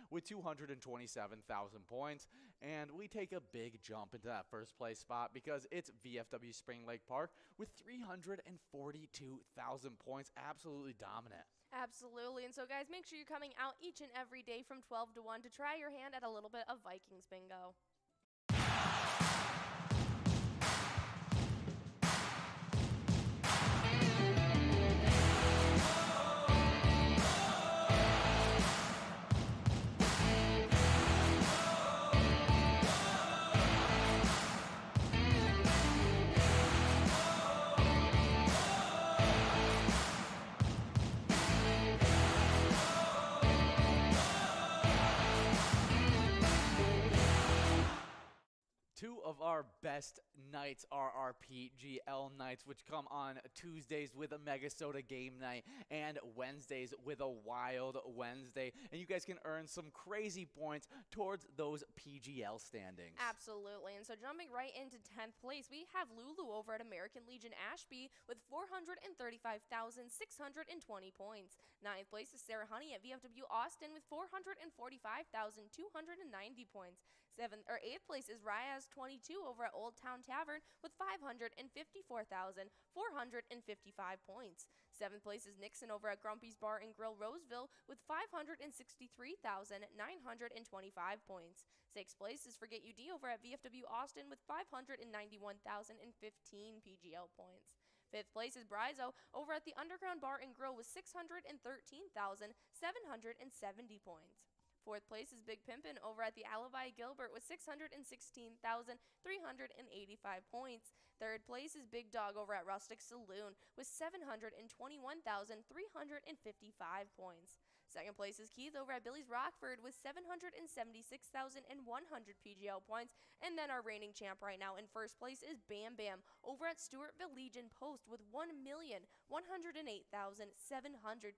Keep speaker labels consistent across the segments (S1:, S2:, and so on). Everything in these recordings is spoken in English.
S1: with 227,000 points. And we take a big jump into that first place spot because it's VFW Spring Lake Park with 342,000 points. Absolutely dominant.
S2: Absolutely. And so, guys, make sure you're coming out each and every day from 12 to 1 to try your hand at a little bit of Vikings bingo.
S1: Two of our best nights are our PGL nights, which come on Tuesdays with a MegaSota game night and Wednesdays with a Wild Wednesday. And you guys can earn some crazy points towards those PGL standings.
S2: Absolutely. And so jumping right into 10th place, we have Lulu over at American Legion Ashby with 435,620 points. 9th place is Sarah Honey at VFW Austin with 445,290 points. 8th place is Ryaz 22 over at Old Town Tavern with 554,455 points. 7th place is Nixon over at Grumpy's Bar and Grill Roseville with 563,925 points. 6th place is Forget UD over at VFW Austin with 591,015 PGL points. 5th place is Brizo over at the Underground Bar and Grill with 613,770 points. 4th place is Big Pimpin' over at the Alibi Gilbert with 616,385 points. 3rd place is Big Dog over at Rustic Saloon with 721,355 points. 2nd place is Keith over at Billy's Rockford with 776,100 PGL points. And then our reigning champ right now in 1st place is Bam Bam over at Stewartville Legion Post with 1,108,700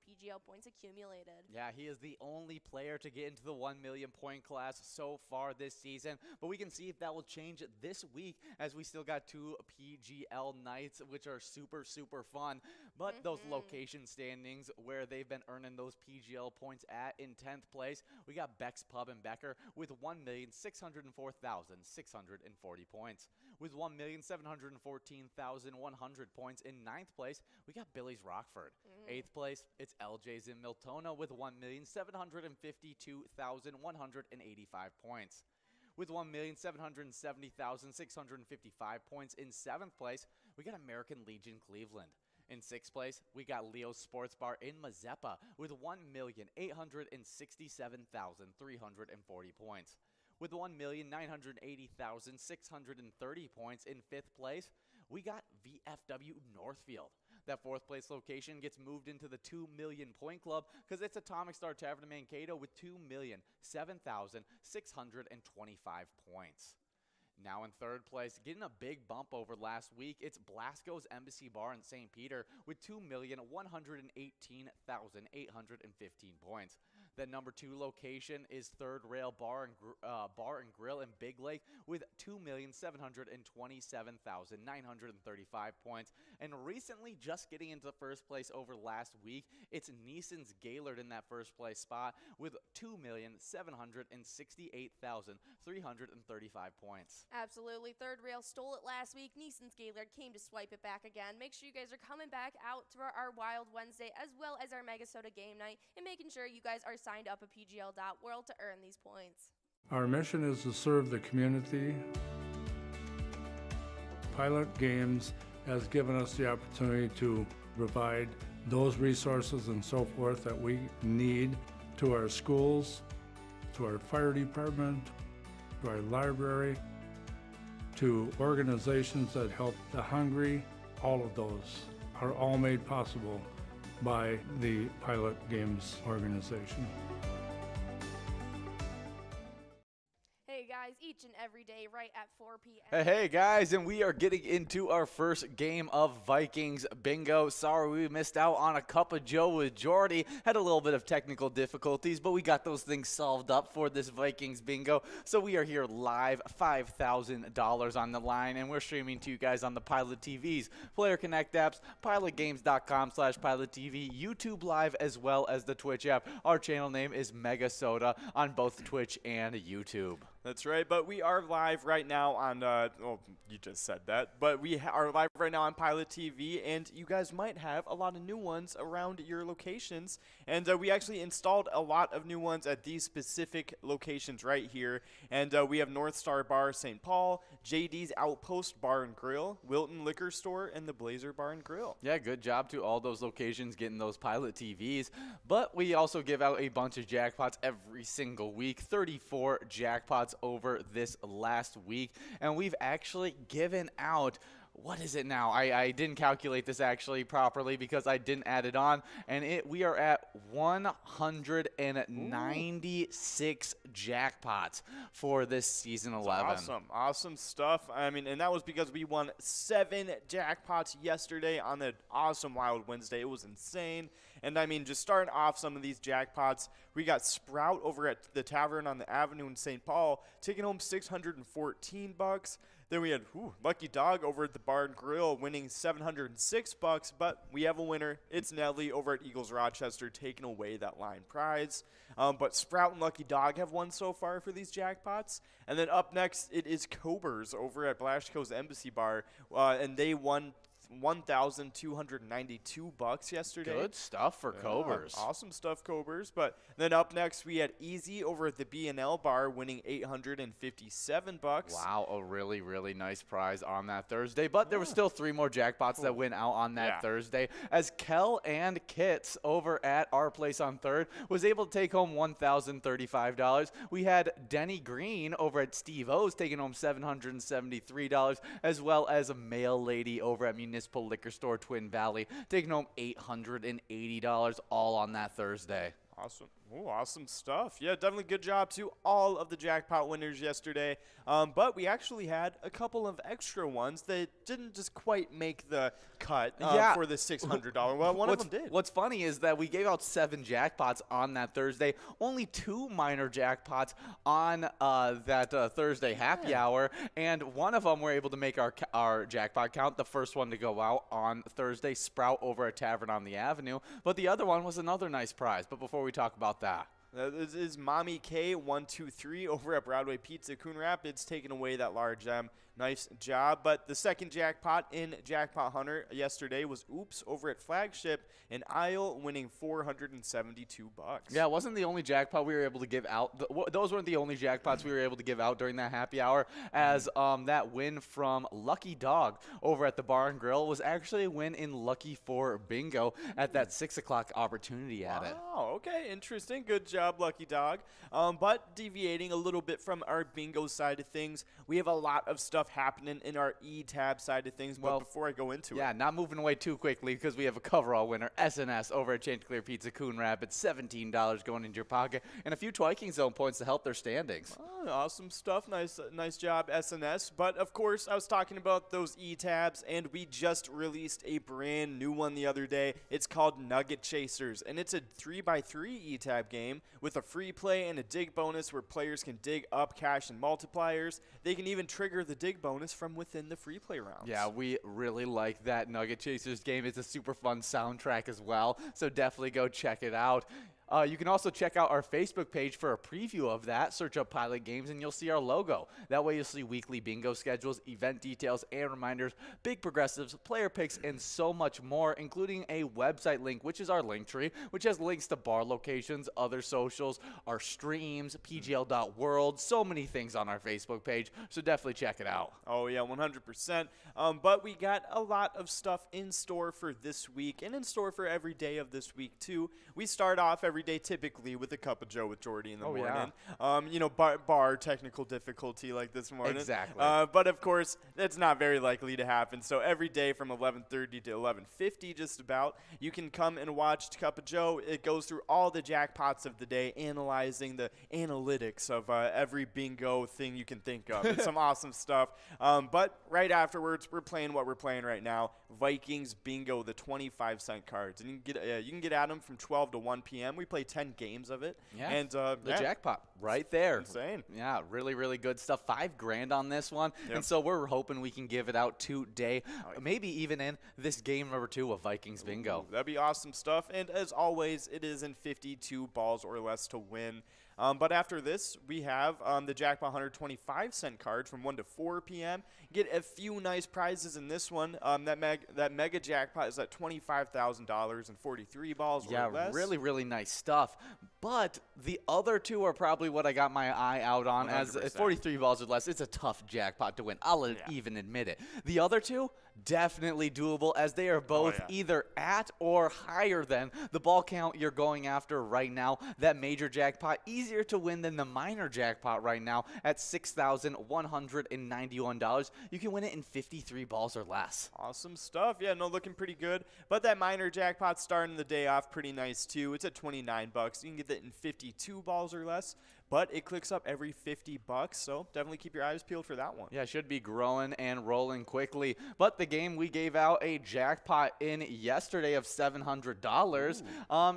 S2: PGL points accumulated.
S1: Yeah, he is the only player to get into the 1 million point class so far this season, but we can see if that will change this week as we still got 2 PGL nights, which are super fun. But those location standings where they've been earning those PGL points at, in 10th place, we got Beck's Pub and Becker with 1,604,640 points. With 1,714,100 points in 9th place, we got Billy's Rockford. 8th place, it's LJ's in Miltona with 1,752,185 points. With 1,770,655 points in 7th place, we got American Legion Cleveland. In 6th place, we got Leo's Sports Bar in Mazeppa with 1,867,340 points. With 1,980,630 points in 5th place, we got VFW Northfield. That 4th place location gets moved into the 2 million point club because it's Atomic Star Tavern in Mankato with 2,007,625 points. Now in 3rd place, getting a big bump over last week, it's Blasco's Embassy Bar in St. Peter with 2,118,815 points. The number 2 location is Third Rail Bar and Grill in Big Lake with 2,727,935 points. And recently, just getting into the 1st place over last week, it's Neeson's Gaylord in that 1st place spot with 2,768,335 points.
S2: Absolutely. Third Rail stole it last week. Neeson's Gaylord came to swipe it back again. Make sure you guys are coming back out to our Wild Wednesday as well as our MegaSota game night and making sure you guys are signed up at PGL.World to earn these points.
S3: Our mission is to serve the community. Pilot Games has given us the opportunity to provide those resources and so forth that we need to our schools, to our fire department, to our library, to organizations that help the hungry. All of those are all made possible by the Pilot Games organization.
S2: Hey guys, each and every day right at 4 p.m.
S1: Hey guys, and we are getting into our first game of Vikings bingo. Sorry we missed out on a cup of joe with Jordy. Had a little bit of technical difficulties, but we got those things solved up for this Vikings bingo. So we are here live, $5,000 on the line, and we're streaming to you guys on the Pilot TVs, Player Connect apps, pilotgames.com/PilotTV, YouTube Live, as well as the Twitch app. Our channel name is MegaSota on both Twitch and YouTube.
S4: That's right, but we are live right now on, you just said that, but we are live right now on Pilot TV, and you guys might have a lot of new ones around your locations, and we actually installed a lot of new ones at these specific locations right here, and we have North Star Bar, St. Paul, JD's Outpost Bar and Grill, Wilton Liquor Store, and the Blazer Bar and Grill.
S1: Yeah, good job to all those locations getting those Pilot TVs, but we also give out a bunch of jackpots every single week, 34 jackpots over this last week, and we've actually given out, what is it now? I didn't calculate this actually properly because I didn't add it on, and we are at 196 jackpots for this season 11.
S4: Awesome stuff. I mean, and that was because we won 7 jackpots yesterday on the awesome Wild Wednesday. It was insane. And I mean, just starting off some of these jackpots, we got Sprout over at the Tavern on the Avenue in St. Paul, taking home $614. Then we had Lucky Dog over at the Bar and Grill winning $706, but we have a winner. It's Nelly over at Eagles Rochester taking away that line prize. But Sprout and Lucky Dog have won so far for these jackpots. And then up next, it is Cobers over at Blasco's Embassy Bar, and they won $1,292 yesterday.
S1: Good stuff for Cobers.
S4: Awesome stuff, Cobers. But then up next, we had Easy over at the B&L Bar winning $857.
S1: Wow, a really, really nice prize on that Thursday. But there were still 3 more jackpots that went out on that Thursday, as Kel and Kits over at our place on 3rd was able to take home $1,035. We had Denny Green over at Steve O's taking home $773, as well as a Mail Lady over at Municipal Liquor Store Twin Valley taking home $880, all on that Thursday.
S4: Awesome. Awesome stuff. Yeah, definitely good job to all of the jackpot winners yesterday. But we actually had a couple of extra ones that didn't just quite make the cut for the $600. Well, one of them did.
S1: What's funny is that we gave out 7 jackpots on that Thursday, only 2 minor jackpots on that Thursday happy hour, and one of them we're able to make our jackpot count, the first one to go out on Thursday, Sprout over at Tavern on the Avenue, but the other one was another nice prize. But before we talk about that,
S4: this is Mommy K123 over at Broadway Pizza, Coon Rapids, taking away that large M. Nice job. But the second jackpot in Jackpot Hunter yesterday was Oops over at Flagship in Isle, winning $472.
S1: Yeah, it wasn't the only jackpot we were able to give out. Those weren't the only jackpots we were able to give out during that happy hour, as that win from Lucky Dog over at the Bar and Grill was actually a win in Lucky 4 Bingo at that 6 o'clock opportunity at it.
S4: Oh, okay. Interesting. Good job, Lucky Dog. But deviating a little bit from our bingo side of things, we have a lot of stuff happening in our E-Tab side of things, but before I go into it.
S1: Not moving away too quickly, because we have a coverall winner, SNS, over at Chanticleer Pizza, Coon Rapids, $17 going into your pocket, and a few Twiking Zone points to help their standings.
S4: Oh, awesome stuff. Nice job, SNS. But, of course, I was talking about those E-Tabs, and we just released a brand new one the other day. It's called Nugget Chasers, and it's a 3x3 E-Tab game with a free play and a dig bonus where players can dig up cash and multipliers. They can even trigger the dig bonus from within the free play rounds.
S1: Yeah, we really like that Nugget Chasers game. It's a super fun soundtrack as well, so definitely go check it out. You can also check out our Facebook page for a preview of that. Search up Pilot Games and you'll see our logo. That way you'll see weekly bingo schedules, event details, and reminders, big progressives, player picks, and so much more, including a website link, which is our link tree, which has links to bar locations, other socials, our streams, pgl.world, so many things on our Facebook page, so definitely check it out.
S4: Oh, yeah, 100%. But we got a lot of stuff in store for this week and in store for every day of this week, too. We start off every every day, typically with a cup of Joe with Jordy in the
S1: Oh,
S4: morning.
S1: yeah.
S4: You know, bar technical difficulty like this morning.
S1: Exactly.
S4: But of course, that's not very likely to happen. So every day from 11:30 to 11:50, just about, you can come and watch Cup of Joe. It goes through all the jackpots of the day, analyzing the analytics of every bingo thing you can think of. It's some awesome stuff. But right afterwards, we're playing what we're playing right now, Vikings Bingo, the 25-cent cards. And you can get at them from 12 to 1 p.m. We play 10 games of it.
S1: Yeah,
S4: And
S1: the jackpot right there.
S4: Insane.
S1: Yeah, really, really good stuff. $5,000 on this one.
S4: Yep.
S1: And so we're hoping we can give it out today, maybe even in this game number 2 of Vikings Bingo.
S4: Ooh, that'd be awesome stuff. And as always, it is in 52 balls or less to win. But after this, we have the Jackpot 125-cent card from 1 to 4 p.m. Get a few nice prizes in this one. That mega jackpot is at $25,000 and 43 balls or less.
S1: Yeah, really, really nice stuff. But the other two are probably what I got my eye out on.
S4: 100%.
S1: As 43 balls or less, it's a tough jackpot to win. I'll even admit it. The other two, definitely doable, as they are both either at or higher than the ball count you're going after right now. That major jackpot, easier to win than the minor jackpot right now at $6,191. You can win it in 53 balls or less.
S4: Awesome stuff. Yeah, no, looking pretty good. But that minor jackpot starting the day off pretty nice too. It's at $29. You can get that in 52 balls or less. But it clicks up every $50, so definitely keep your eyes peeled for that one.
S1: Yeah, should be growing and rolling quickly. But the game we gave out a jackpot in yesterday of $700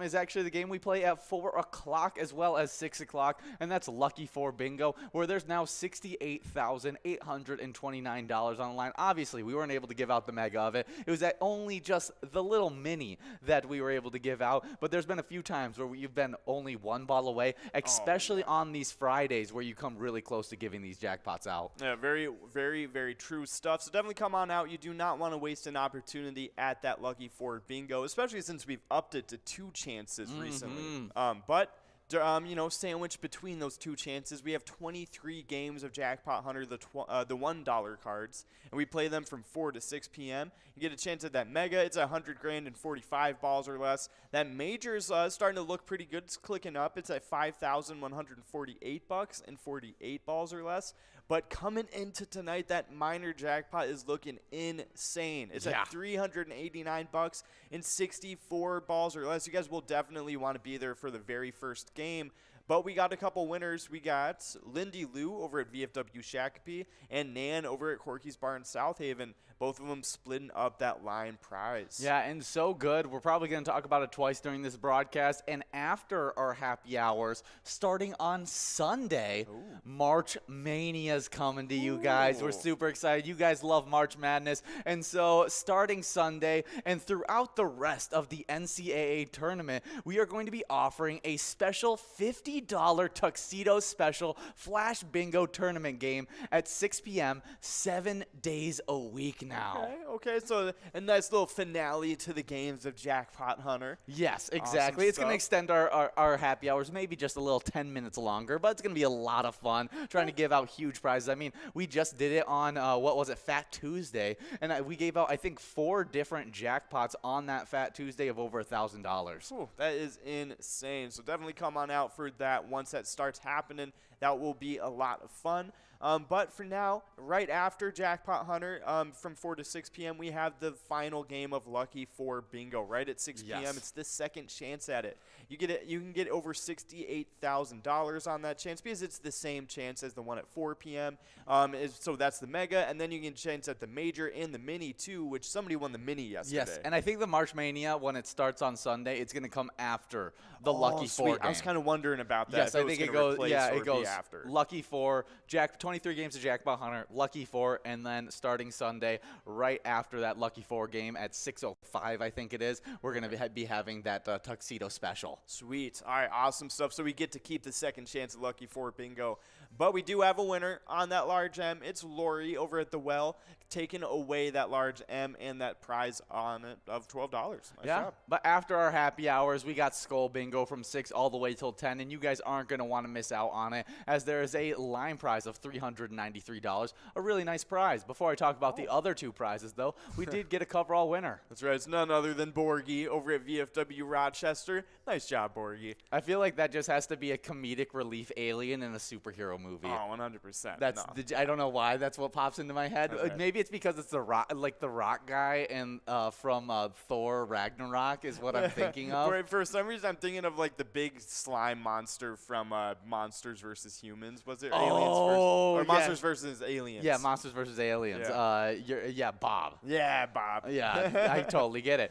S1: is actually the game we play at 4 o'clock as well as 6 o'clock, and that's Lucky 4 Bingo, where there's now $68,829 on the line. Obviously, we weren't able to give out the mega of it. It was at only just the little mini that we were able to give out, but there's been a few times where you've been only one ball away, especially on these Fridays where you come really close to giving these jackpots out.
S4: Yeah, very, very, very true stuff. So definitely come on out. You do not want to waste an opportunity at that Lucky 4 Bingo, especially since we've upped it to 2 chances recently. But you know, sandwiched between those 2 chances, we have 23 games of Jackpot Hunter, the $1 cards, and we play them from 4 to 6 p.m. You get a chance at that mega. It's $100,000 and 45 balls or less. That major's starting to look pretty good. It's clicking up. It's at $5,148 and 48 balls or less. But coming into tonight, that minor jackpot is looking insane. It's at $389 and 64 balls or less. You guys will definitely want to be there for the very first game. But we got a couple winners. We got Lindy Lou over at VFW Shakopee and Nan over at Corky's Bar in South Haven. Both of them splitting up that line prize.
S1: Yeah, and so good. We're probably going to talk about it twice during this broadcast. And after our happy hours, starting on Sunday, March Mania's coming to you guys. We're super excited. You guys love March Madness. And so starting Sunday and throughout the rest of the NCAA tournament, we are going to be offering a special $50 tuxedo special Flash Bingo tournament game at 6 p.m. 7 days a week now.
S4: Okay, so a nice little finale to the games of Jackpot Hunter.
S1: Yes, exactly.
S4: Awesome
S1: it's going to extend our happy hours maybe just a little 10 minutes longer, but it's going to be a lot of fun trying to give out huge prizes. I mean, we just did it on, what was it, Fat Tuesday, and we gave out, I think, 4 different jackpots on that Fat Tuesday of over $1,000.
S4: That is insane. So definitely come on out for that once that starts happening. That will be a lot of fun. But for now, right after Jackpot Hunter, from 4 to 6 p.m., we have the final game of Lucky 4 Bingo right at 6 p.m. It's the second chance at it. You can get over $68,000 on that chance because it's the same chance as the one at 4 p.m. So that's the mega, and then you can chance at the major and the mini too, which somebody won the mini yesterday.
S1: Yes, and I think the March Mania, when it starts on Sunday, it's going to come after the Lucky 4 game.
S4: I was kind of wondering about that.
S1: Yes, I think it goes. Yeah, it goes
S4: after.
S1: Lucky 4, 23 games of Jackpot Hunter, Lucky 4, and then starting Sunday, right after that Lucky 4 game at 6:05, I think it is, we're going to be having that tuxedo special.
S4: Sweet. All right, awesome stuff. So we get to keep the second chance at Lucky 4 Bingo. But we do have a winner on that large M. It's Lori over at the Well, taking away that large M and that prize on it of $12. Nice job.
S1: But after our happy hours, we got Skull Bingo from 6 all the way till 10, and you guys aren't going to want to miss out on it, as there is a line prize of $300 $393. A really nice prize. Before I talk about the other two prizes, though, we did get a coverall winner.
S4: That's right. It's none other than Borgie over at VFW Rochester. Nice job, Borgie.
S1: I feel like that just has to be a comedic relief alien in a superhero movie.
S4: Oh, 100%.
S1: That's I don't know why that's what pops into my head.
S4: Right.
S1: Maybe it's because it's the rock guy and from Thor Ragnarok is what I'm thinking of.
S4: For some reason, I'm thinking of like the big slime monster from Monsters vs. Humans. Was it Aliens versus Monsters versus Aliens?
S1: Yeah, Monsters versus Aliens.
S4: Yeah.
S1: Bob.
S4: Yeah, Bob.
S1: Yeah, I totally get it.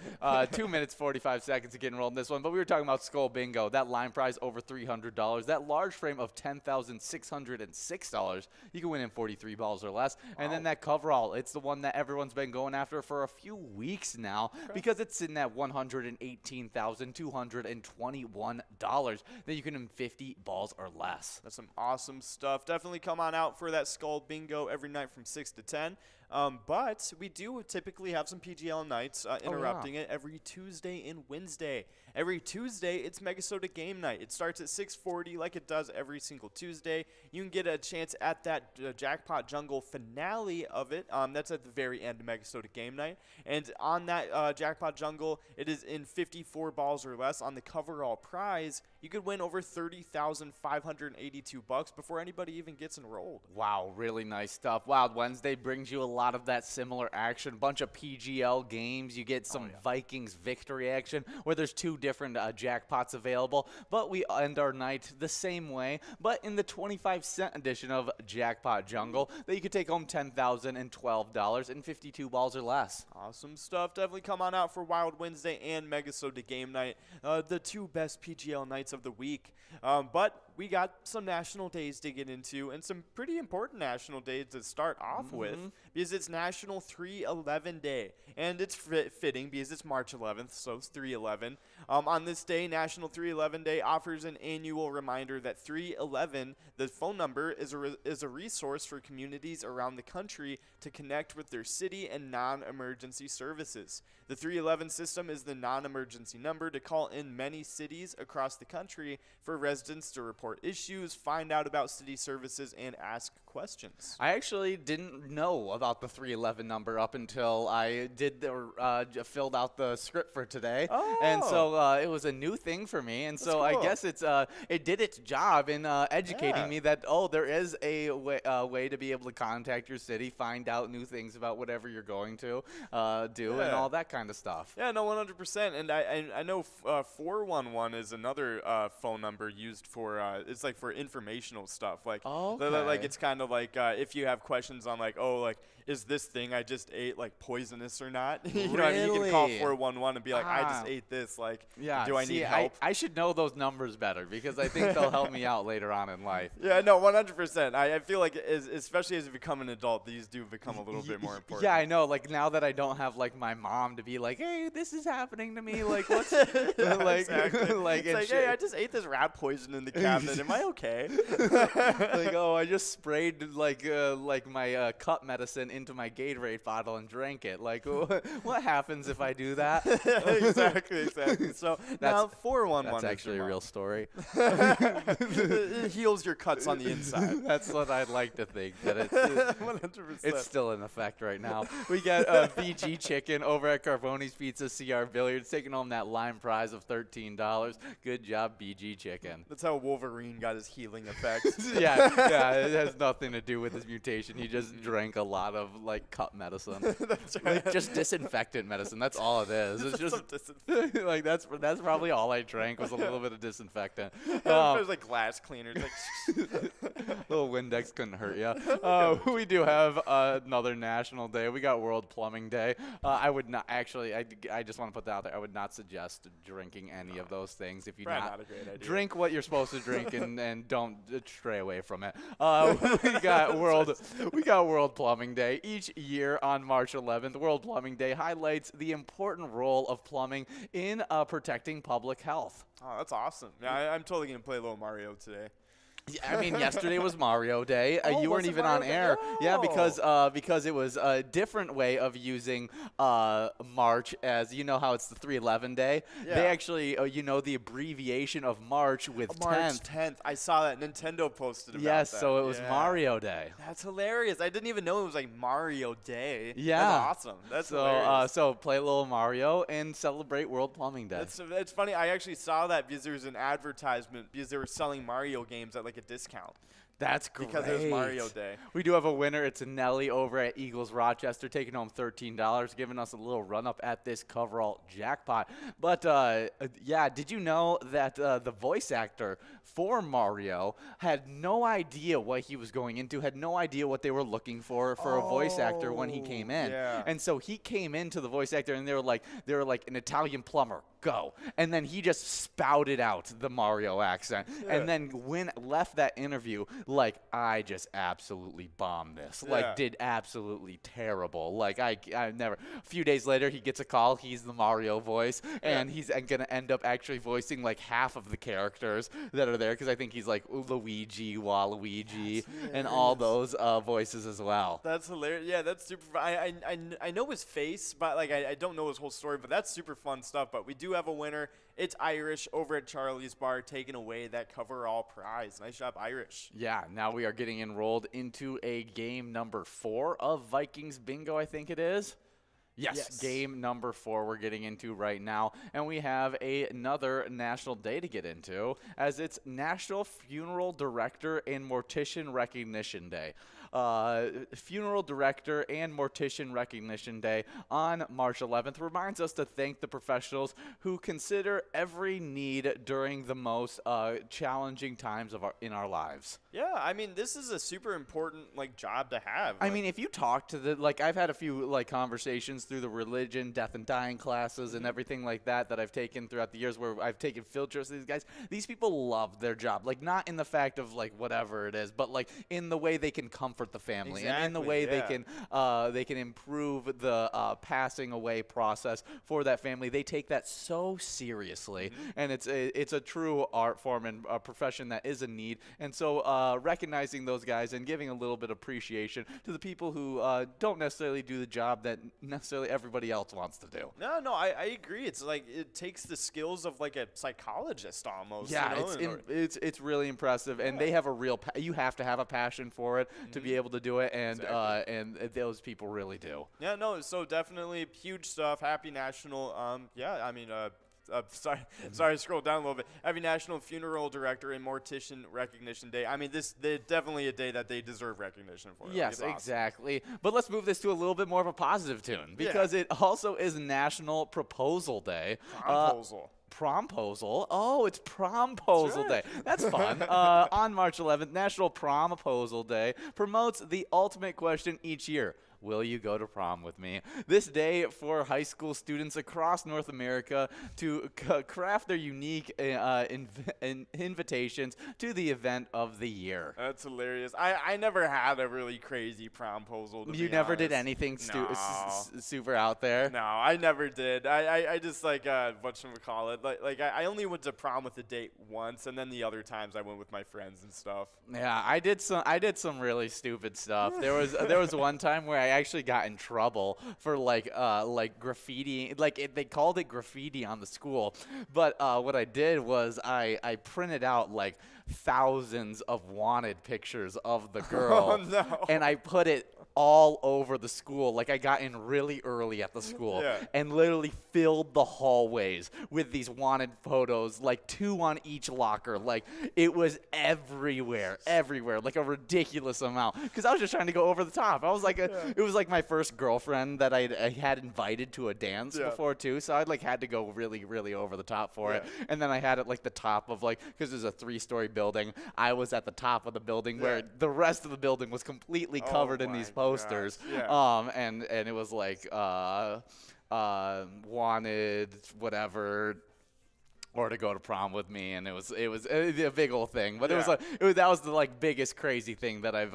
S1: 2 minutes 45 seconds to get enrolled in this one. But we were talking about Skull Bingo. That line prize over $300. That large frame of $10,606. You can win in 43 balls or less. And then that coverall. It's the one that everyone's been going after for a few weeks now because it's in that $118,221 that you can win 50 balls or less.
S4: That's some awesome stuff. Definitely come on out for that Skull Bingo every night from 6 to 10. But we do typically have some PGL nights interrupting it every Tuesday and Wednesday. Every Tuesday, it's MegaSota game night. It starts at 6:40 like it does every single Tuesday. You can get a chance at that Jackpot Jungle finale of it. That's at the very end of MegaSota game night. And on that Jackpot Jungle, it is in 54 balls or less. On the coverall prize, you could win over $30,582 before anybody even gets enrolled.
S1: Wow, really nice stuff. Wild Wednesday brings you a lot of that similar action. Bunch of PGL games. You get some Vikings victory action where there's two different jackpots available. But we end our night the same way, but in the 25-cent edition of Jackpot Jungle that you could take home $10,012 and 52 balls or less.
S4: Awesome stuff. Definitely come on out for Wild Wednesday and MegaSota game night, the two best PGL nights of the week. But we got some national days to get into and some pretty important national days to start off with because it's National 311 Day. And it's fitting because it's March 11th, so it's 311. On this day, National 311 Day offers an annual reminder that 311, the phone number, is a resource for communities around the country to connect with their city and non-emergency services. The 311 system is the non-emergency number to call in many cities across the country for residents to report issues, find out about city services, and ask questions.
S1: I actually didn't know about the 311 number up until I filled out the script for today. And so it was a new thing for me. And so
S4: cool.
S1: I guess it did its job in educating me that, there is a way to be able to contact your city, find out new things about whatever you're going to do and all that kind of stuff.
S4: Yeah, no, 100%. And I know 411 is another phone number used for, it's like for informational stuff. Like, like it's kind of like if you have questions on like, is this thing I just ate like poisonous or not? You know what I mean? You can call 411 and be like, I just ate this. Like, do I need help?
S1: I should know those numbers better because I think they'll help me out later on in life.
S4: Yeah, no, 100%. I feel like especially as you become an adult, these do become a little bit more important.
S1: Yeah, I know. Like now that I don't have like my mom to be like, hey, this is happening to me. Like what's
S4: hey, I just ate this rat poison in the cabinet. Am I okay?
S1: Like, I just sprayed like my cut medicine into my Gatorade bottle and drank it. Like, what happens if I do that?
S4: Exactly. So now 411.
S1: That's actually a real story.
S4: It heals your cuts on the inside.
S1: That's what I'd like to think. That it's
S4: 100%.
S1: It's still in effect right now. We got BG Chicken over at Carboni's Pizza CR Billiards taking home that line prize of $13. Good job, BG Chicken.
S4: That's how Wolverine got his healing effects.
S1: yeah, it has nothing to do with his mutation. He just drank a lot of like cut medicine.
S4: That's right.
S1: Like, just disinfectant medicine. That's all it is. It's just like that's probably all I drank was a little bit of disinfectant.
S4: It was like glass cleaners. Like
S1: little Windex couldn't hurt you. We do have another national day. We got World Plumbing Day. I would not actually. I just want to put that out there. I would not suggest drinking any of those things. If you
S4: not a great idea.
S1: Drink what you're supposed to drink and don't stray away from it. We got World Plumbing Day. Each year on March 11th, World Plumbing Day highlights the important role of plumbing in protecting public health.
S4: Oh, that's awesome. Yeah, I'm totally going to play a little Mario today.
S1: I mean, yesterday was Mario Day.
S4: Oh,
S1: You
S4: was
S1: weren't
S4: it
S1: even
S4: Mario
S1: on
S4: Day?
S1: air. Yeah,
S4: Oh.
S1: because it was a different way of using March, as you know how it's the 311 day. They
S4: Yeah.
S1: actually, the abbreviation of March with
S4: March
S1: 10th.
S4: 10th. I saw that. Nintendo posted about
S1: Yes,
S4: that.
S1: so it was
S4: Yeah.
S1: Mario Day.
S4: That's hilarious. I didn't even know it was like Mario Day.
S1: Yeah.
S4: That's awesome. That's hilarious.
S1: So play a little Mario and celebrate World Plumbing Day.
S4: It's funny. I actually saw that because there was an advertisement because they were selling Mario games at like a discount.
S1: That's great.
S4: Because it was Mario Day.
S1: We do have a winner. It's Nelly over at Eagles Rochester, taking home $13, giving us a little run-up at this coverall jackpot. But, yeah, did you know that the voice actor for Mario had no idea what he was going into, had no idea what they were looking for a voice actor when he came in.
S4: Yeah.
S1: And so he came into the voice actor, and they were like an Italian plumber. Go. And then he just spouted out the Mario accent.
S4: Yeah.
S1: And then left that interview like, I just absolutely bombed this.
S4: Yeah.
S1: Like, did absolutely terrible. Like, I never. A few days later, he gets a call. He's the Mario voice. And he's going to end up actually voicing like half of the characters that are there, because I think he's like Luigi, Waluigi, and all those voices as well.
S4: That's hilarious. Yeah, that's super fun. I know his face, but like I don't know his whole story, but that's super fun stuff. But we do have a winner. It's Irish over at Charlie's Bar, taking away that coverall prize. Nice job, Irish.
S1: Yeah, now we are getting enrolled into a game number 4 of Vikings Bingo, I think it is. Yes, game number 4 we're getting into right now. And we have another national day to get into, as it's National Funeral Director and Mortician Recognition Day. Funeral Director and Mortician Recognition Day on March 11th reminds us to thank the professionals who consider every need during the most challenging times in our lives.
S4: Yeah, I mean, this is a super important like job to have.
S1: I mean, if you talk to I've had a few like conversations through the religion, death and dying classes and everything like that I've taken throughout the years, where I've taken field trips with these guys. These people love their job, like not in the fact of like whatever it is, but like in the way they can comfort the family, and in the way they can improve the passing away process for that family. They take that so seriously, and it's a true art form and a profession that is a need. And so recognizing those guys and giving a little bit of appreciation to the people who don't necessarily do the job that necessarily everybody else wants to do.
S4: No, I agree. It's like it takes the skills of like a psychologist almost.
S1: Yeah,
S4: you know?
S1: it's really impressive, and they have a real. You have to have a passion for it to be able to do it, and and those people really do.
S4: Yeah, no, so definitely huge stuff. Happy National. Yeah, I mean, sorry, scroll down a little bit. Happy National Funeral Director and Mortician Recognition Day. I mean, they're definitely a day that they deserve recognition for.
S1: Yes, exactly. But let's move this to a little bit more of a positive tune, because it also is National Proposal Day. Promposal. Oh, it's Promposal Day. That's fun. On March 11th, National Promposal Day promotes the ultimate question each year. Will you go to prom with me? This day for high school students across North America to craft their unique invitations to the event of the year.
S4: That's hilarious. I never had a really crazy promposal.
S1: You never did anything super out there?
S4: No, I never did. I just like whatchamacallit. Like I only went to prom with a date once, and then the other times I went with my friends and stuff.
S1: Yeah, I did some really stupid stuff. There was one time where I actually got in trouble for like graffiti. They called it graffiti on the school, but what I did was I printed out like thousands of wanted pictures of the girl, and I put it all over the school. Like, I got in really early at the school and literally filled the hallways with these wanted photos, like 2 on each locker. Like, it was everywhere, like a ridiculous amount, because I was just trying to go over the top. I was like, it was like my first girlfriend that I had invited to a dance before too, so I like had to go really, really over the top for it. And then I had it like the top of like, because there's a 3-story building, I was at the top of the building where the rest of the building was completely covered in these posters. And it was like wanted whatever or to go to prom with me, and it was a big old thing. But
S4: Yeah.
S1: that was the like biggest crazy thing that I've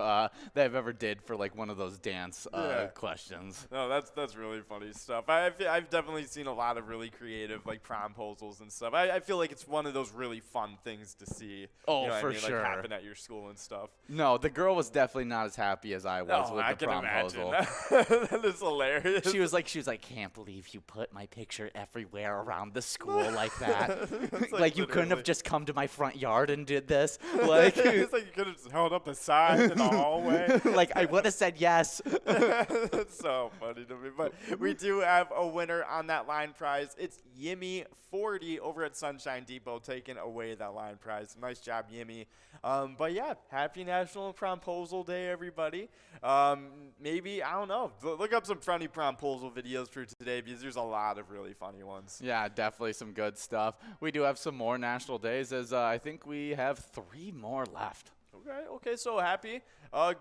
S1: ever did for like one of those dance questions.
S4: No, that's really funny stuff. I've definitely seen a lot of really creative like promposals and stuff. I feel like it's one of those really fun things to see.
S1: Oh,
S4: you know what
S1: for
S4: I mean?
S1: sure.
S4: Like happen at your school and stuff.
S1: No, the girl was definitely not as happy as I was with
S4: I
S1: the
S4: can
S1: promposal.
S4: imagine. That is hilarious.
S1: She was like, can't believe you put my picture everywhere around the school like that.
S4: It's
S1: Like you couldn't have
S4: literally-
S1: just come to my front yard and did this. Like,
S4: it's like you could have just held up a sign in the hallway.
S1: like I would have said yes.
S4: That's so funny to me. But we do have a winner on that line prize. It's Yimmy40 over at Sunshine Depot taking away that line prize. Nice job, Yimmy. But yeah, happy National Promposal Day, everybody. Maybe, I don't know, look up some funny promposal videos for today because there's a lot of really funny ones.
S1: Yeah, definitely some good stuff. We do have some more national days, as I think we have 3 more left.
S4: Okay, so happy. I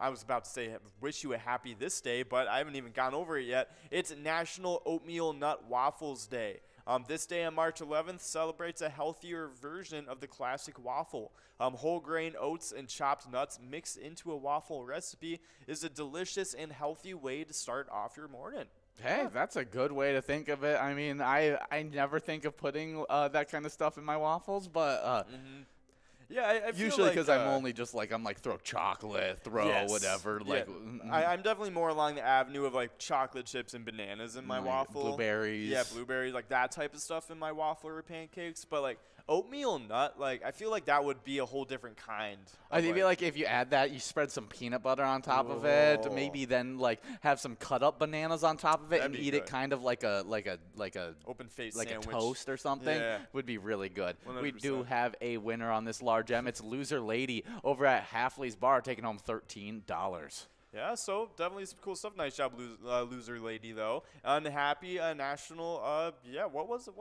S4: was about to say wish you a happy this day, but I haven't even gone over it yet. It's National Oatmeal Nut Waffles Day. This day on March 11th celebrates a healthier version of the classic waffle. Whole grain oats and chopped nuts mixed into a waffle recipe is a delicious and healthy way to start off your morning.
S1: Hey, that's a good way to think of it. I mean, I never think of putting that kind of stuff in my waffles, but
S4: Yeah, I feel
S1: usually
S4: like,
S1: because I'm like throw chocolate, throw
S4: yes.
S1: whatever.
S4: Yeah.
S1: Like
S4: I'm definitely more along the avenue of like chocolate chips and bananas in my
S1: like
S4: waffle.
S1: blueberries.
S4: Yeah, blueberries, like that type of stuff in my waffle or pancakes. But like oatmeal nut, like I feel like that would be a whole different kind.
S1: I feel like if you add that, you spread some peanut butter on top of it.
S4: Oh.
S1: Maybe then like have some cut up bananas on top of it
S4: That'd
S1: and
S4: be
S1: eat
S4: good.
S1: it kind of like a
S4: open face
S1: like
S4: sandwich.
S1: a toast or something.
S4: Yeah.
S1: Would be really good. We do
S4: 100%.
S1: have a winner on this large M. It's Loser Lady over at Halfley's Bar taking home $13.
S4: Yeah, so definitely some cool stuff. Nice job, loser lady, though. Happy national, what was it?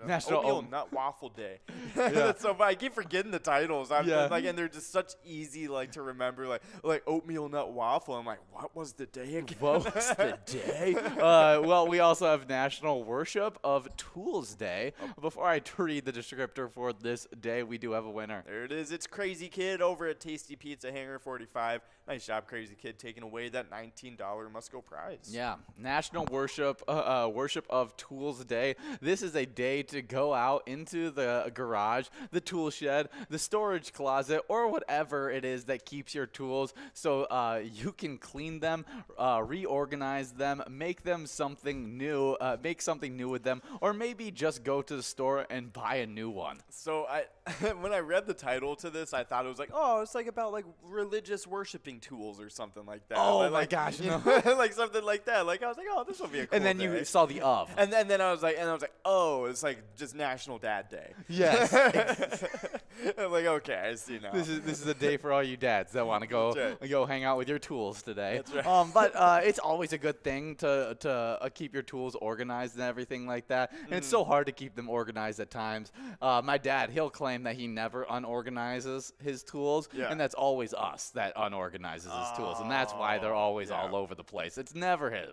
S1: National
S4: Oatmeal Nut Waffle Day.
S1: Yeah.
S4: That's so funny. I keep forgetting the titles.
S1: Yeah.
S4: Like, and they're just such easy, like, to remember. Like oatmeal nut waffle. I'm like, what was the day again?
S1: What was the day? Well, we also have National Worship of Tools Day. Before I read the descriptor for this day, we do have a winner.
S4: There it is. It's Crazy Kid over at Tasty Pizza Hangar 45. Nice job, Crazy Kid, taking away that $19 must-go prize.
S1: Yeah, National Worship of Tools Day. This is a day to go out into the garage, the tool shed, the storage closet, or whatever it is that keeps your tools so you can clean them, reorganize them, make them something new, make something new with them, or maybe just go to the store and buy a new one.
S4: So when I read the title to this, I thought it was like, oh, it's like about like religious worshiping tools or something like that.
S1: Oh,
S4: like,
S1: my gosh,
S4: you know, like something like that. Like I was like, oh, this will be a cool
S1: And then
S4: day.
S1: you saw the of.
S4: And then I was like, oh, it's like just National Dad Day.
S1: Yes.
S4: I'm like, okay, I see now.
S1: This is a day for all you dads that want to
S4: That's
S1: go hang out with your tools today.
S4: That's right.
S1: But it's always a good thing to keep your tools organized and everything like that. And it's so hard to keep them organized at times. My dad, he'll claim that he never unorganizes his tools,
S4: Yeah.
S1: and that's always us that unorganizes his tools, and that's why they're always
S4: yeah.
S1: all over the place. It's never him.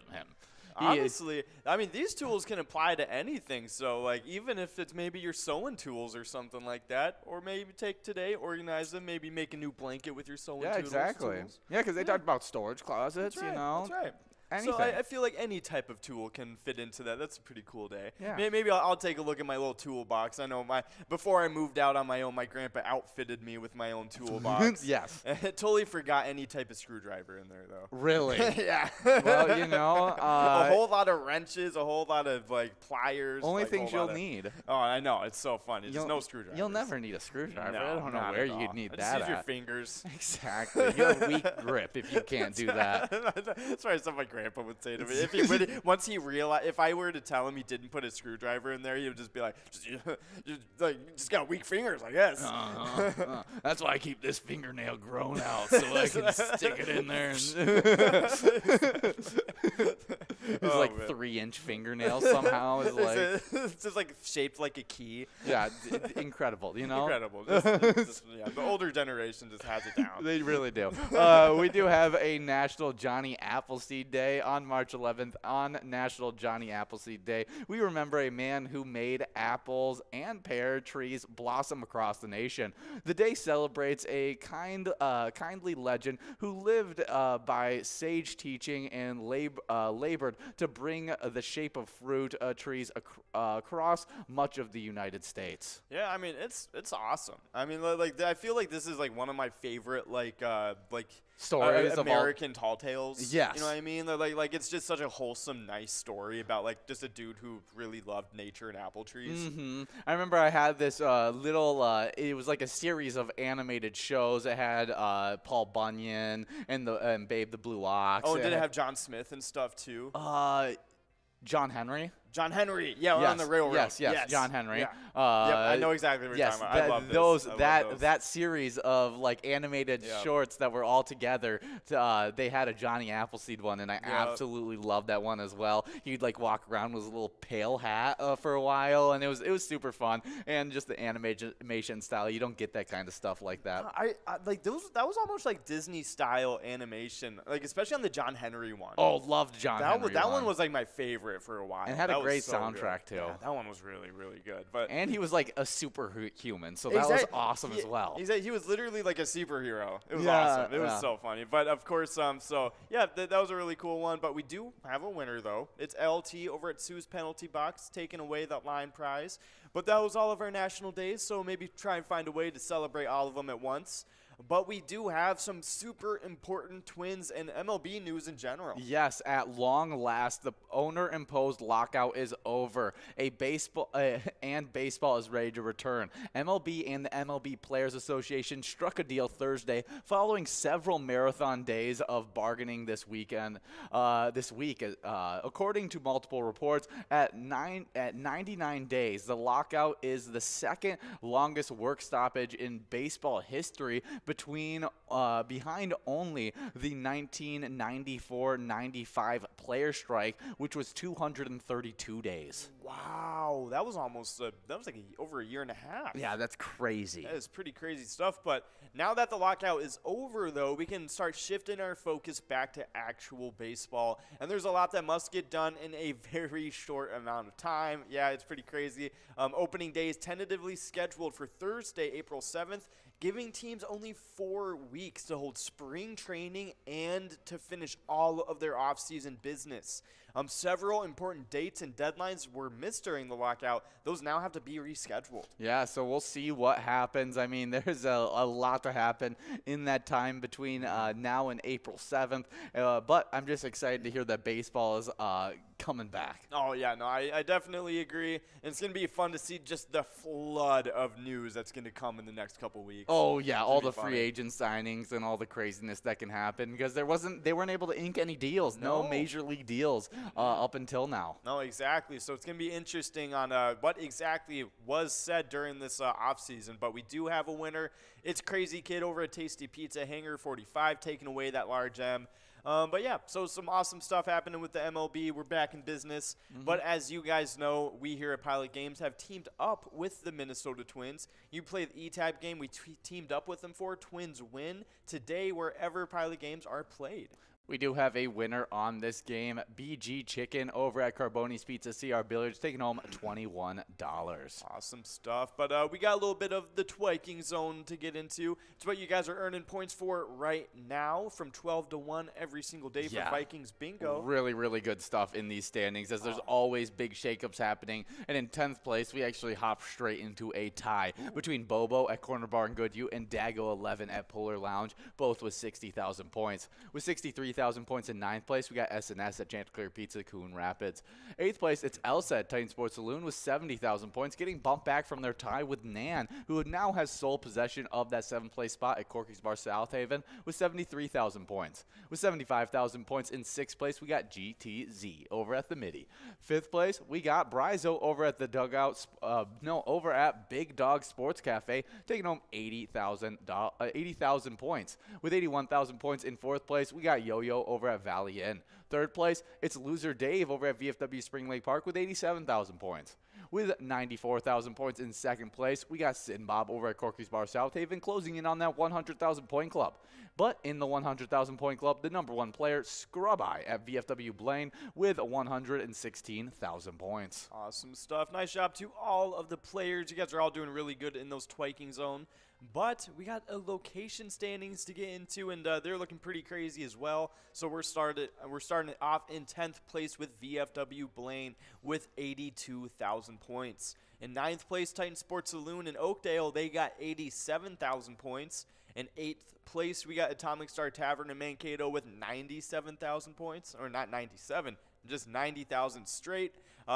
S4: Honestly, I mean, these tools can apply to anything. So, like, even if it's maybe your sewing tools or something like that, or maybe take today, organize them, maybe make a new blanket with your sewing
S1: Yeah,
S4: tools.
S1: exactly. Yeah, because they talked about storage closets,
S4: That's right,
S1: you know.
S4: That's right.
S1: Anything.
S4: So I feel like any type of tool can fit into that. That's a pretty cool day.
S1: Yeah.
S4: Maybe I'll take a look at my little toolbox. I know before I moved out on my own, my grandpa outfitted me with my own toolbox.
S1: Yes.
S4: I totally forgot any type of screwdriver in there, though.
S1: Really?
S4: Yeah.
S1: Well, you know,
S4: a whole lot of wrenches, a whole lot of like pliers.
S1: only
S4: like,
S1: things
S4: whole
S1: you'll
S4: lot of-
S1: need.
S4: Oh, I know. It's so funny. Just no screwdriver.
S1: You'll never need a screwdriver. I don't know
S4: not
S1: where
S4: at
S1: you'd
S4: all.
S1: need
S4: Just
S1: that
S4: use your
S1: at.
S4: fingers.
S1: Exactly. You have weak grip if you can't do that.
S4: That's what my grandpa would say to me. If he once he realized, if I were to tell him he didn't put a screwdriver in there, he would just be like, just got weak fingers, I guess.
S1: That's why I keep this fingernail grown out so I can stick it in there. And it's like
S4: man.
S1: 3-inch fingernails somehow. Is like,
S4: It's just like shaped like a key.
S1: yeah, incredible. You know.
S4: Incredible. Yeah, the older generation just has it down.
S1: They really do. We do have a National Johnny Appleseed Day. Day, on March 11th, on National Johnny Appleseed Day, we remember a man who made apples and pear trees blossom across the nation. The day celebrates a kindly legend who lived by sage teaching and labored to bring the shape of fruit trees across much of the United States.
S4: Yeah, I mean it's awesome. I mean, like I feel like this is like one of my favorite
S1: Stories of
S4: American tall tales.
S1: Yes.
S4: You know what I mean? Like it's just such a wholesome, nice story about like just a dude who really loved nature and apple trees.
S1: Mm-hmm. I remember I had this it was like a series of animated shows. It had Paul Bunyan and Babe the Blue Ox.
S4: Oh, and did it have John Smith and stuff too?
S1: John Henry.
S4: John Henry, yeah,
S1: yes,
S4: on the railroad.
S1: Yes, John Henry.
S4: Yeah. Yep, I know exactly what you're talking about. I love this. I love those.
S1: That series of like animated shorts that were all together. They had a Johnny Appleseed one, and I absolutely loved that one as well. He'd like walk around with a little pail hat for a while, and it was super fun. And just the animation style, you don't get that kind of stuff like that.
S4: I like those. That was almost like Disney style animation, like especially on the John Henry one.
S1: Oh, loved John Henry.
S4: That one was like my favorite for a while.
S1: And had a great soundtrack too.
S4: Yeah, that one was really, really good. But
S1: and he was like a superhuman, so that was awesome as well.
S4: He was literally like a superhero. It was awesome. It was so funny. But of course, that was a really cool one. But we do have a winner though. It's LT over at Sue's Penalty Box taking away that line prize. But that was all of our national days, so maybe try and find a way to celebrate all of them at once. But we do have some super important Twins and MLB news in general.
S1: Yes, at long last, the owner-imposed lockout is over. Baseball is ready to return. MLB and the MLB Players Association struck a deal Thursday following several marathon days of bargaining this week. According to multiple reports, at 99 days, the lockout is the second longest work stoppage in baseball history, behind only the 1994-95 player strike, which was 232 days.
S4: Wow, that was almost over a year and a half.
S1: Yeah, that's crazy.
S4: That is pretty crazy stuff. But now that the lockout is over, though, we can start shifting our focus back to actual baseball. And there's a lot that must get done in a very short amount of time. Yeah, it's pretty crazy. Opening day is tentatively scheduled for Thursday, April 7th. Giving teams only 4 weeks to hold spring training and to finish all of their off-season business. Several important dates and deadlines were missed during the lockout. Those now have to be rescheduled.
S1: Yeah, so we'll see what happens. I mean, there's a lot to happen in that time between now and April 7th. But I'm just excited to hear that baseball is coming back.
S4: Oh, yeah, no, I definitely agree. And it's going to be fun to see just the flood of news that's going to come in the next couple weeks.
S1: Oh, yeah, all the free agent signings and all the craziness that can happen because they weren't able to ink any deals, no major league deals up until now.
S4: No, exactly. So it's going to be interesting on what exactly was said during this offseason. But we do have a winner. It's Crazy Kid over at Tasty Pizza, Hanger 45, taking away that large M. But yeah, so some awesome stuff happening with the MLB. We're back in business. Mm-hmm. But as you guys know, we here at Pilot Games have teamed up with the Minnesota Twins. You play the E-Type game we teamed up with them for. Twins win today wherever Pilot Games are played.
S1: We do have a winner on this game. BG Chicken over at Carboni's Pizza CR Billiards taking home $21.
S4: Awesome stuff. But we got a little bit of the Twiking Zone to get into. It's what you guys are earning points for right now from 12 to 1 every single day for Vikings Bingo.
S1: Really, really good stuff in these standings as there's always big shakeups happening. And in 10th place, we actually hop straight into a tie between Bobo at Corner Bar and Goodhue and Dago 11 at Polar Lounge, both with 60,000 points. With 63,000 points in 9th place, we got S&S at Chanticleer Pizza, Coon Rapids. 8th place, it's Elsa at Titan Sports Saloon with 70,000 points, getting bumped back from their tie with Nan, who now has sole possession of that 7th place spot at Corky's Bar South Haven with 73,000 points. With 75,000 points in 6th place, we got GTZ over at the Midi. 5th place, we got Brizo over at the Dugout, over at Big Dog Sports Cafe, taking home 80,000 points. With 81,000 points in 4th place, we got Yo-Yo over at Valley Inn. 3rd place, it's Loser Dave over at VFW Spring Lake Park with 87,000 points. with 94,000 points. In second place, we got Sin Bob over at Corky's Bar South Haven, closing in on that 100,000 point club. But in the 100,000 point club, the number one player, Scrub Eye at VFW Blaine, with 116,000 points.
S4: Awesome stuff. Nice job to all of the players. You guys are all doing really good in those twiking zone. But we got a location standings to get into, and they're looking pretty crazy as well. So we're starting it off in 10th place with VFW Blaine with 82,000 points. In 9th place, Titan Sports Saloon in Oakdale, they got 87,000 points. In 8th place, we got Atomic Star Tavern in Mankato with 97,000 points, or not 97, just 90,000 straight.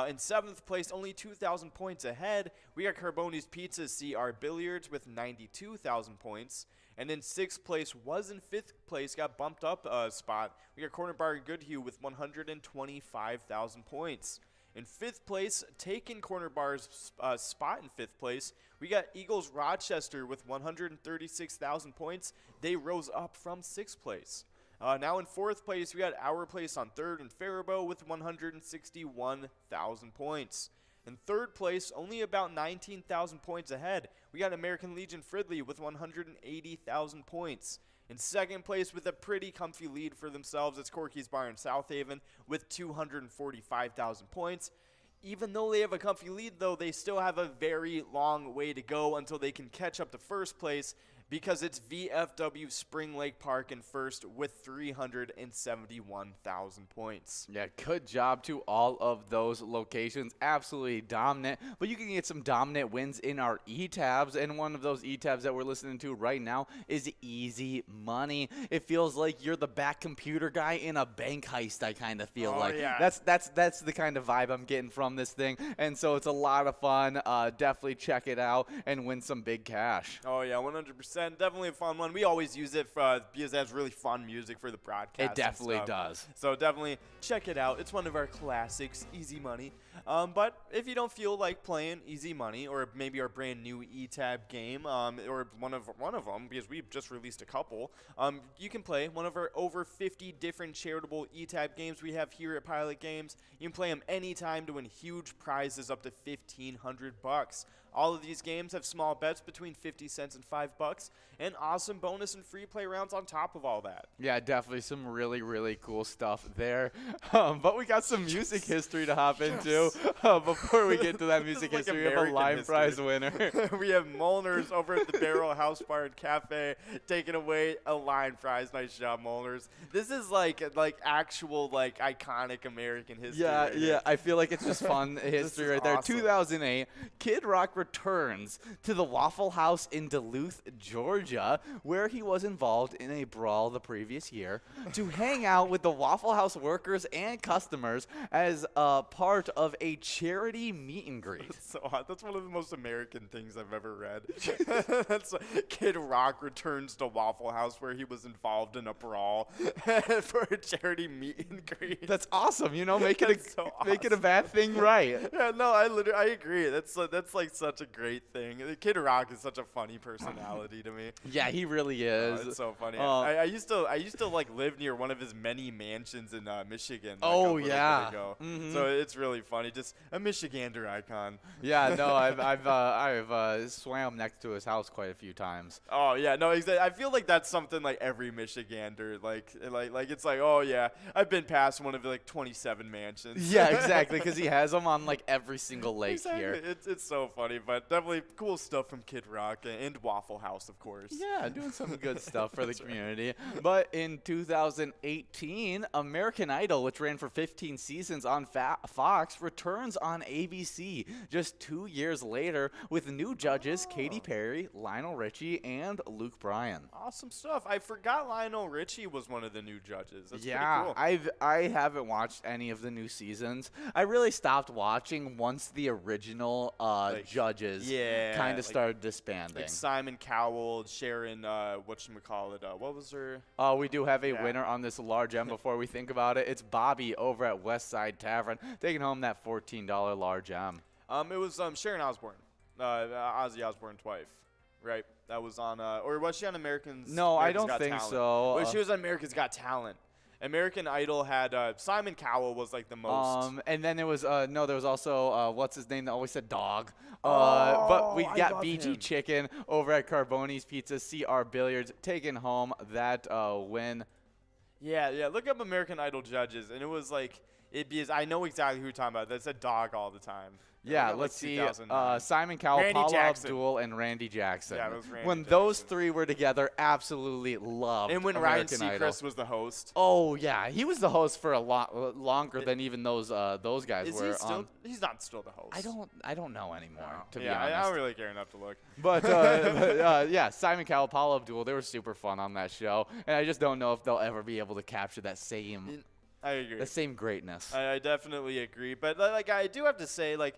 S4: In 7th place, only 2,000 points ahead, we got Carboni's Pizza CR Billiards with 92,000 points. And in 6th place was in 5th place, got bumped up a spot. We got Corner Bar Goodhue with 125,000 points. In 5th place, taking Corner Bar's spot in 5th place, we got Eagles Rochester with 136,000 points. They rose up from 6th place. Now in 4th place, we got Our Place on 3rd and Faribault with 161,000 points. In 3rd place, only about 19,000 points ahead, we got American Legion Fridley with 180,000 points. In 2nd place, with a pretty comfy lead for themselves, it's Corky's Bar in South Haven with 245,000 points. Even though they have a comfy lead, though, they still have a very long way to go until they can catch up to 1st place, because it's VFW Spring Lake Park in 1st with 371,000 points.
S1: Yeah, good job to all of those locations. Absolutely dominant. But you can get some dominant wins in our E-tabs, and one of those E-tabs that we're listening to right now is Easy Money. It feels like you're the back computer guy in a bank heist, I kind of feel like.
S4: Yeah.
S1: That's the kind of vibe I'm getting from this thing, and so it's a lot of fun. Definitely check it out and win some big cash.
S4: Oh, yeah, 100%. Definitely a fun one. We always use it because it has really fun music for the broadcast.
S1: It definitely does.
S4: So definitely check it out. It's one of our classics, Easy Money. But if you don't feel like playing Easy Money, or maybe our brand new E-Tab game, or one of them, because we've just released a couple, you can play one of our over 50 different charitable E-Tab games we have here at Pilot Games. You can play them anytime to win huge prizes up to $1,500. All of these games have small bets between 50 cents and $5, and awesome bonus and free play rounds on top of all that.
S1: Yeah, definitely some really, really cool stuff there. But we got some music history to hop into. Before we get to that music
S4: This is like
S1: history, we have a
S4: American
S1: live prize
S4: history.
S1: winner.
S4: We have Molnar's over at the Barrel House Bar and Cafe taking away a line prize. Nice job, Molnar's. This is like actual iconic American history.
S1: Yeah,
S4: right
S1: yeah.
S4: here.
S1: I feel like it's just fun history
S4: is
S1: right there.
S4: awesome.
S1: 2008, Kid Rock returns to the Waffle House in Duluth, Georgia, where he was involved in a brawl the previous year, to hang out with the Waffle House workers and customers as a part of a charity meet and greet.
S4: So hot. That's one of the most American things I've ever read. That's Kid Rock returns to Waffle House where he was involved in a brawl for a charity meet and greet.
S1: That's awesome. You know, make it
S4: That's so
S1: make it a bad thing right.
S4: Yeah, no, I agree. That's like such a great thing. Kid Rock is such a funny personality to me.
S1: Yeah, he really is.
S4: It's so funny. I used to like live near one of his many mansions in Michigan. Like,
S1: Oh,
S4: a little bit
S1: yeah.
S4: ago.
S1: Mhm.
S4: So it's really funny. Just a Michigander icon.
S1: Yeah, no, I've swam next to his house quite a few times.
S4: Oh yeah, no, exactly. I feel like that's something like every Michigander, like it's like, oh yeah, I've been past one of the 27 mansions.
S1: Yeah, exactly, because he has them on like every single lake
S4: Exactly.
S1: here.
S4: It's so funny, but definitely cool stuff from Kid Rock and Waffle House, of course.
S1: Yeah, doing some good stuff for the community. But in 2018, American Idol, which ran for 15 seasons on Fox, returns on ABC just 2 years later with new judges Katy Perry, Lionel Richie, and Luke Bryan.
S4: Awesome stuff. I forgot Lionel Richie was one of the new judges. That's
S1: Yeah,
S4: pretty cool.
S1: I haven't watched any of the new seasons. I really stopped watching once the original judges
S4: yeah,
S1: kind of
S4: like-
S1: started disbanding.
S4: Like Simon Cowell, Sharon, whatchamacallit, what was her?
S1: We do have a
S4: Yeah.
S1: winner on this large M before we think about it. It's Bobby over at Westside Tavern taking home that $14 large M.
S4: It was Sharon Osbourne, Ozzy Osbourne's wife, right? That was on, or was she on Americans?
S1: No, I
S4: America's
S1: don't
S4: Got
S1: think
S4: Talent?
S1: so.
S4: Well, she was on America's Got Talent. American Idol had Simon Cowell was like the most.
S1: And then there was there was also what's his name that always said dog.
S4: Oh,
S1: But we
S4: I
S1: got
S4: love
S1: BG
S4: him.
S1: Chicken over at Carboni's Pizza, CR Billiards taking home that win.
S4: Yeah. Look up American Idol judges, and it was like I know exactly who you're talking about. That said dog all the time.
S1: Yeah,
S4: Look at, like,
S1: let's see.
S4: 2009.
S1: Simon Cowell,
S4: Randy
S1: Paula
S4: Jackson.
S1: Abdul, and Randy Jackson.
S4: Yeah, it was Randy
S1: when those
S4: Jackson.
S1: three were together, absolutely loved
S4: And when
S1: American
S4: Ryan
S1: Idol.
S4: Seacrest was the host.
S1: Oh yeah, he was the host for a lot longer than even those guys
S4: Is
S1: were.
S4: he still? He's not still the host.
S1: I don't know anymore, to be
S4: yeah,
S1: honest.
S4: I don't really care enough to look.
S1: But yeah, Simon Cowell, Paula Abdul, they were super fun on that show, and I just don't know if they'll ever be able to capture that same
S4: I agree.
S1: the same greatness.
S4: I definitely agree. But like I do have to say, like,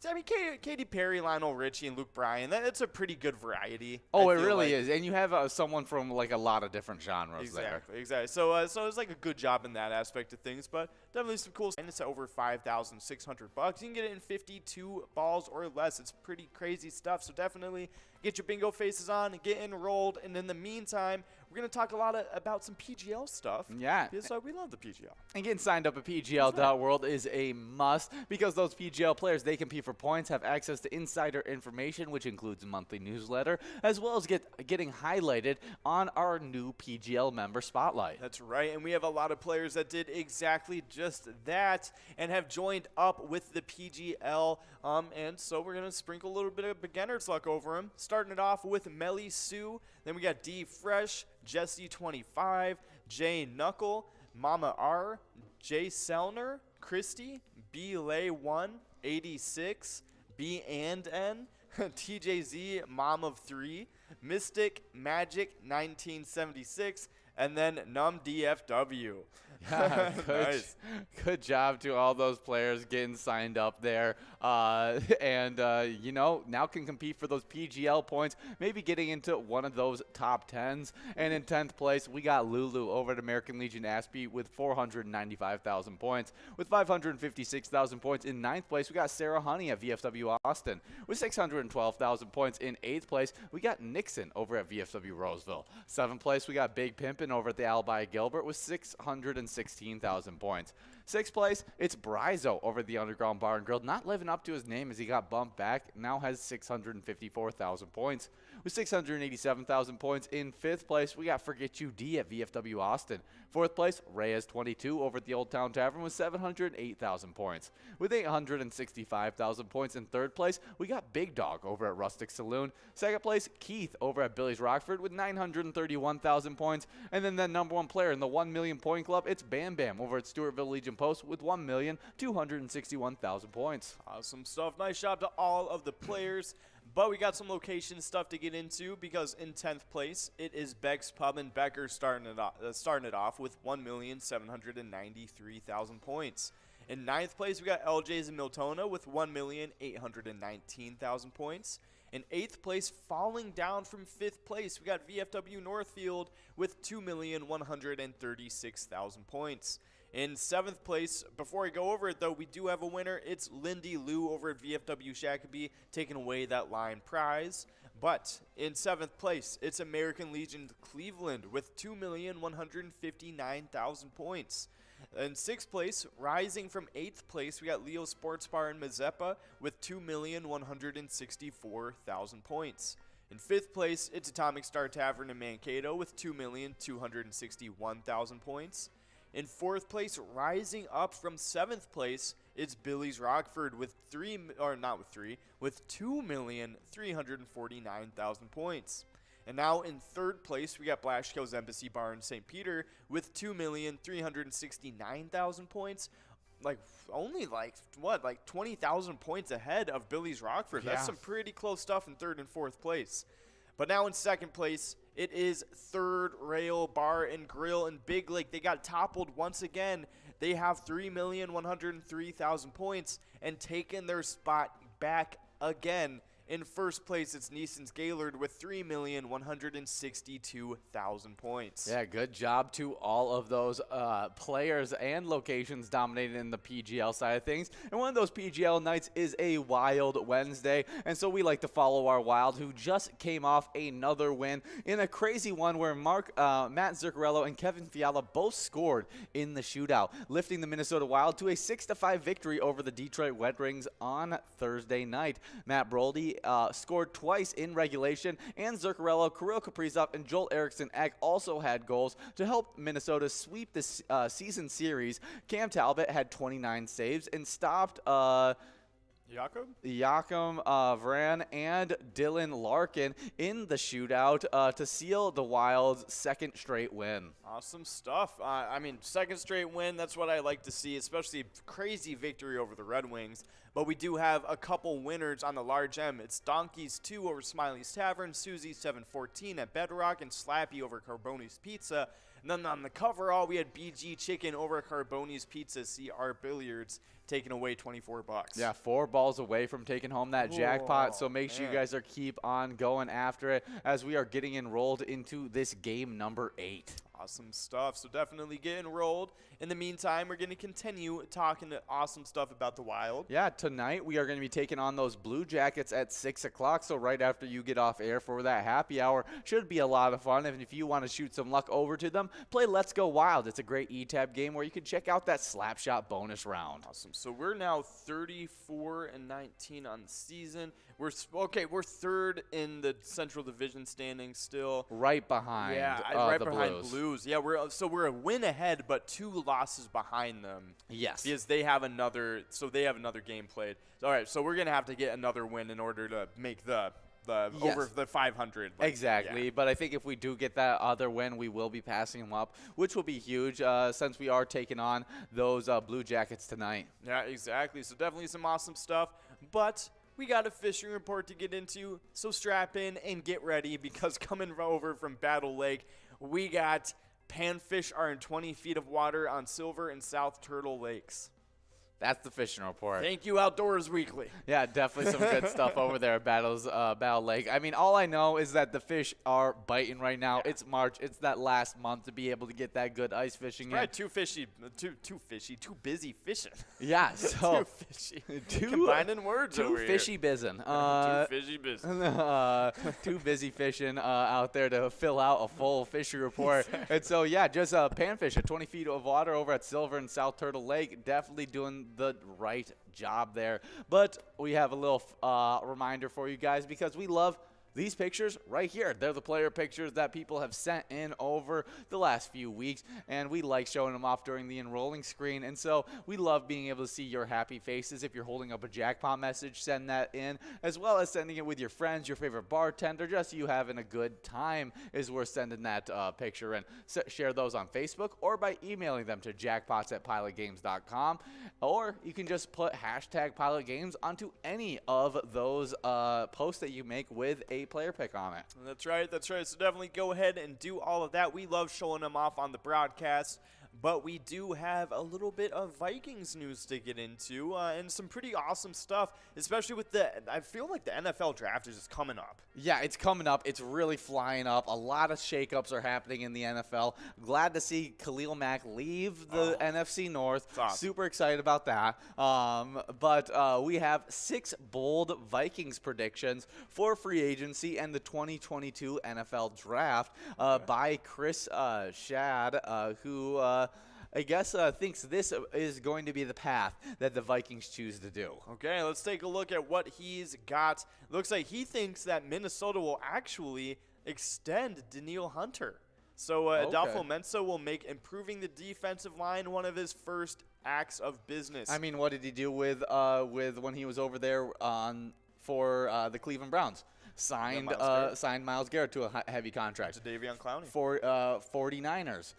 S4: I mean, Katy Perry, Lionel Richie, and Luke Bryan, that's a pretty good variety.
S1: Oh,
S4: I
S1: it
S4: feel
S1: really
S4: like.
S1: is, and you have someone from like a lot of different genres there.
S4: Exactly. So it's like a good job in that aspect of things, but definitely some cool. And it's at over $5,600. You can get it in 52 balls or less. It's pretty crazy stuff. So definitely get your bingo faces on and get enrolled. And in the meantime, we're gonna talk a lot about some PGL stuff.
S1: Yeah.
S4: Because we love the PGL.
S1: And getting signed up at PGL.world is a must because those PGL players, they compete for points, have access to insider information, which includes a monthly newsletter, as well as getting highlighted on our new PGL member spotlight.
S4: That's right, and we have a lot of players that did exactly just that and have joined up with the PGL. And so we're going to sprinkle a little bit of beginner's luck over them. Starting it off with Melly Sue. Then we got D Fresh, Jesse 25, Jay Knuckle, Mama R, Jay Selner, Christy, B Lay 1, 86, B and N, TJZ, Mom of 3, Mystic Magic 1976, and then Num DFW.
S1: Yeah,
S4: Nice.
S1: good job to all those players getting signed up there. And now can compete for those PGL points, maybe getting into one of those top 10s. And in 10th place, we got Lulu over at American Legion Aspie with 495,000 points. With 556,000 points in 9th place, we got Sarah Honey at VFW Austin. With 612,000 points in 8th place, we got Nixon over at VFW Roseville. 7th place, we got Big Pimpin' over at the Alibi Gilbert with 616,000 points. 6th place, it's Bryzo over at the Underground Bar and Grill, not living up to his name as he got bumped back, now has 654,000 points. With 687,000 points in 5th place, we got Forget You D at VFW Austin. 4th place, Reyes 22 over at the Old Town Tavern with 708,000 points. With 865,000 points in 3rd place, we got Big Dog over at Rustic Saloon. 2nd place, Keith over at Billy's Rockford with 931,000 points. And then the number 1 player in the 1 million point club, it's Bam Bam over at Stewartville Legion Post with 1,261,000 points.
S4: Awesome stuff. Nice job to all of the players. But we got some location stuff to get into because in 10th place, it is Beck's Pub and Becker starting it off with 1,793,000 points. In 9th place, we got LJ's in Miltona with 1,819,000 points. In 8th place, falling down from 5th place, we got VFW Northfield with 2,136,000 points. In 7th place, before I go over it though, we do have a winner. It's Lindy Lou over at VFW Shakopee taking away that line prize. But in 7th place, it's American Legion Cleveland with 2,159,000 points. In 6th place, rising from 8th place, we got Leo Sports Bar in Mazeppa with 2,164,000 points. In 5th place, it's Atomic Star Tavern in Mankato with 2,261,000 points. In 4th place, rising up from 7th place, it's Billy's Rockford with 2,349,000 points. And now in 3rd place, we got Blashkill's Embassy Bar in St. Peter with 2,369,000 points. Only 20,000 points ahead of Billy's Rockford.
S1: Yeah.
S4: That's some pretty close stuff in 3rd and 4th place. But now in 2nd place, it is Third Rail Bar and Grill in Big Lake. They got toppled once again. They have 3,103,000 points and taken their spot back again In first place, it's Neeson's Gaylord with 3,162,000 points.
S1: Yeah, good job to all of those players and locations dominating in the PGL side of things. And one of those PGL nights is a Wild Wednesday. And so we like to follow our Wild, who just came off another win in a crazy one where Matt Zuccarello and Kevin Fiala both scored in the shootout, lifting the Minnesota Wild to a 6-5 victory over the Detroit Red Wings on Thursday night. Matt Brody scored twice in regulation, and Zuccarello, Kirill Kaprizov, and Joel Eriksson Ek also had goals to help Minnesota sweep the season series. Cam Talbot had 29 saves and stopped Jakob Vran and Dylan Larkin in the shootout to seal the Wild's second straight win.
S4: Awesome stuff. I mean, second straight win, that's what I like to see, especially a crazy victory over the Red Wings. But we do have a couple winners on the large M. It's Donkeys 2 over Smiley's Tavern, Susie 714 at Bedrock, and Slappy over Carboni's Pizza. And then on the coverall, we had BG Chicken over Carboni's Pizza, CR Billiards, taking away $24.
S1: Yeah, 4 balls away from taking home that jackpot, so make sure you guys keep on going after it as we are getting enrolled into this game number 8.
S4: Awesome stuff. So definitely get enrolled. In the meantime, we're going to continue talking awesome stuff about the Wild.
S1: Yeah, tonight we are going to be taking on those Blue Jackets at 6 o'clock. So right after you get off air for that happy hour, should be a lot of fun. And if you want to shoot some luck over to them, play Let's Go Wild. It's a great E-Tab game where you can check out that slap shot bonus round.
S4: Awesome. So we're now 34-19 on the season. We're third in the Central Division standings still.
S1: Right behind
S4: right
S1: the
S4: behind
S1: Blues.
S4: Yeah, we're a win ahead, but 2 losses behind them.
S1: Yes.
S4: Because they have another game played. All right, so we're gonna have to get another win in order to make the over the 500.
S1: Exactly. Yeah. But I think if we do get that other win, we will be passing them up, which will be huge since we are taking on those Blue Jackets tonight.
S4: Yeah, exactly. So definitely some awesome stuff. But we got a fishing report to get into, so strap in and get ready because coming over from Battle Lake, we got panfish are in 20 feet of water on Silver and South Turtle Lakes.
S1: That's the fishing report.
S4: Thank you, Outdoors Weekly.
S1: Yeah, definitely some good stuff over there at Battle Lake. I mean, all I know is that the fish are biting right now. Yeah. It's March. It's that last month to be able to get that good ice fishing in.
S4: Right, too busy fishing.
S1: Yeah, so
S4: too fishy. Combining words over here.
S1: Too fishy bizzing. Too busy fishing out there to fill out a full fishing report. Exactly. And so, yeah, just panfish at 20 feet of water over at Silver and South Turtle Lake. Definitely doing the right job there. But we have a little reminder for you guys because we love these pictures right here. They're the player pictures that people have sent in over the last few weeks, and we like showing them off during the enrolling screen. And so we love being able to see your happy faces. If you're holding up a jackpot message, send that in, as well as sending it with your friends, your favorite bartender, just you having a good time is worth sending that picture in. So share those on Facebook or by emailing them to jackpots@pilotgames.com, or you can just put #pilotgames onto any of those posts that you make with a player pick on it.
S4: That's right. So definitely go ahead and do all of that. We love showing them off on the broadcast, but we do have a little bit of Vikings news to get into and some pretty awesome stuff, especially with I feel like the NFL draft is just coming up.
S1: Yeah, it's coming up. It's really flying up. A lot of shakeups are happening in the NFL. Glad to see Khalil Mack leave the NFC North.
S4: Awesome.
S1: Super excited about that. But we have 6 bold Vikings predictions for free agency and the 2022 NFL draft by Chris Shad, who I guess thinks this is going to be the path that the Vikings choose to do.
S4: Okay, let's take a look at what he's got. Looks like he thinks that Minnesota will actually extend Danielle Hunter. So Adolfo Mensa will make improving the defensive line one of his first acts of business.
S1: I mean, what did he do with when he was over there for the Cleveland Browns? Signed Myles Garrett to a heavy contract.
S4: To Davion Clowney.
S1: For 49ers.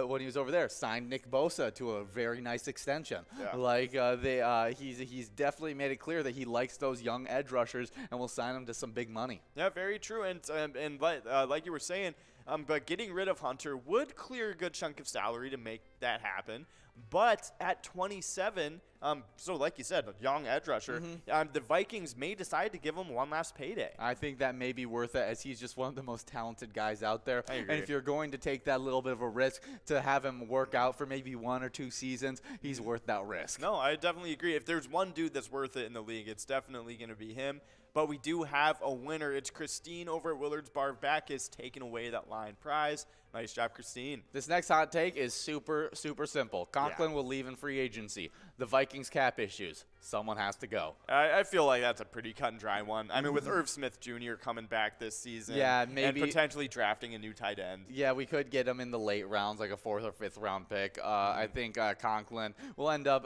S1: When he was over there, signed Nick Bosa to a very nice extension. Yeah. He's definitely made it clear that he likes those young edge rushers and will sign them to some big money.
S4: Yeah, very true. And like you were saying, but getting rid of Hunter would clear a good chunk of salary to make that happen. But at 27, so like you said, a young edge rusher, the Vikings may decide to give him one last payday.
S1: I think that may be worth it, as he's just one of the most talented guys out there.
S4: I agree.
S1: And if you're going to take that little bit of a risk to have him work out for maybe 1 or 2 seasons, he's worth that risk.
S4: No, I definitely agree. If there's one dude that's worth it in the league, it's definitely going to be him. But we do have a winner. It's Christine over at Willards Bar Bacchus taking away that line prize. Nice job, Christine.
S1: This next hot take is super, super simple. Conklin will leave in free agency. The Vikings cap issues. Someone has to go.
S4: I feel like that's a pretty cut and dry one. I mean, with Irv Smith Jr. coming back this season,
S1: maybe,
S4: and potentially drafting a new tight end.
S1: Yeah, we could get him in the late rounds, like a 4th or 5th round pick. I think Conklin will end up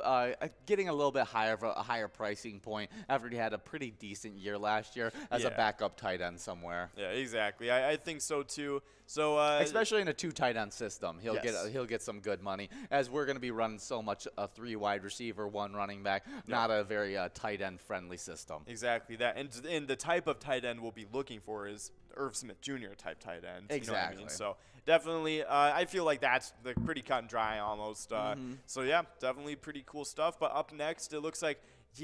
S1: getting a little bit higher of a higher pricing point after he had a pretty decent year last year as a backup tight end somewhere.
S4: Yeah, exactly. I think so too. So
S1: especially in a 2 tight end system, he'll get some good money, as we're going to be running so much a 3 wide receiver, 1 running back, not a very tight end friendly system.
S4: Exactly that, and the type of tight end we'll be looking for is Irv Smith Jr. type tight end.
S1: Exactly.
S4: You know what I mean? So definitely, I feel like that's pretty cut and dry almost. So yeah, definitely pretty cool stuff. But up next, it looks like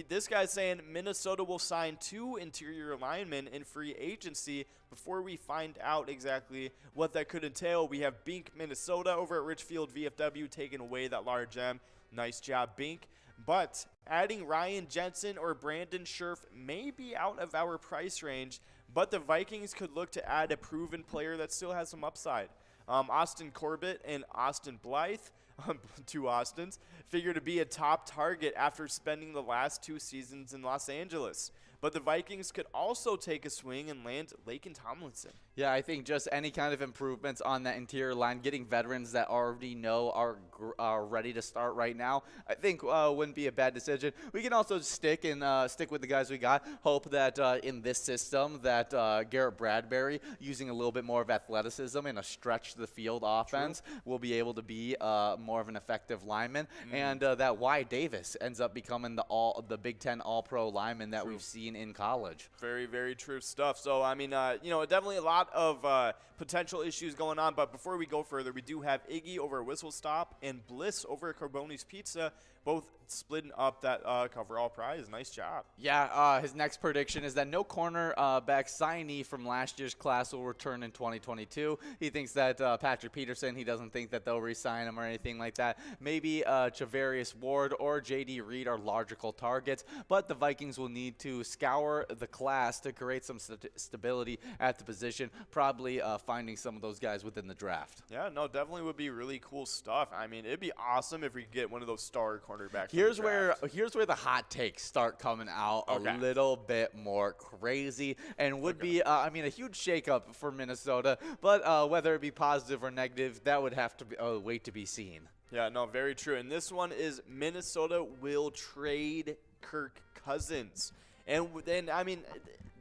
S4: this guy's saying Minnesota will sign 2 interior linemen in free agency. Before we find out exactly what that could entail, we have Bink, Minnesota over at Richfield VFW taking away that large M. Nice job, Bink. But adding Ryan Jensen or Brandon Scherf may be out of our price range, but the Vikings could look to add a proven player that still has some upside. Austin Corbett and Austin Blythe, 2 Austins, figure to be a top target after spending the last 2 seasons in Los Angeles. But the Vikings could also take a swing and land Laken Tomlinson.
S1: Yeah, I think just any kind of improvements on that interior line, getting veterans that already know are ready to start right now, I think wouldn't be a bad decision. We can also stick with the guys we got. Hope that in this system that Garrett Bradbury, using a little bit more of athleticism and a stretch the field offense, will be able to be more of an effective lineman, and that Y Davis ends up becoming the Big Ten All-Pro lineman that we've seen in college.
S4: Very, very true stuff. So, I mean, definitely a lot of potential issues going on. But before we go further, we do have Iggy over at Whistle Stop and Bliss over at Carboni's Pizza, both splitting up that coverall prize. Nice job.
S1: Yeah, his next prediction is that no cornerback signee from last year's class will return in 2022. He thinks that Patrick Peterson, he doesn't think that they'll re-sign him or anything like that. Maybe Chavarius Ward or J.D. Reed are logical targets, but the Vikings will need to scour the class to create some stability at the position, probably finding some of those guys within the draft.
S4: Yeah, no, definitely would be really cool stuff. I mean, it'd be awesome if we could get one of those star cornerbacks.
S1: Here's where the hot takes start coming out a little bit more crazy, and would be a huge shakeup for Minnesota. But whether it be positive or negative, that would have to wait to be seen.
S4: Yeah, no, very true. And this one is Minnesota will trade Kirk Cousins, and then I mean.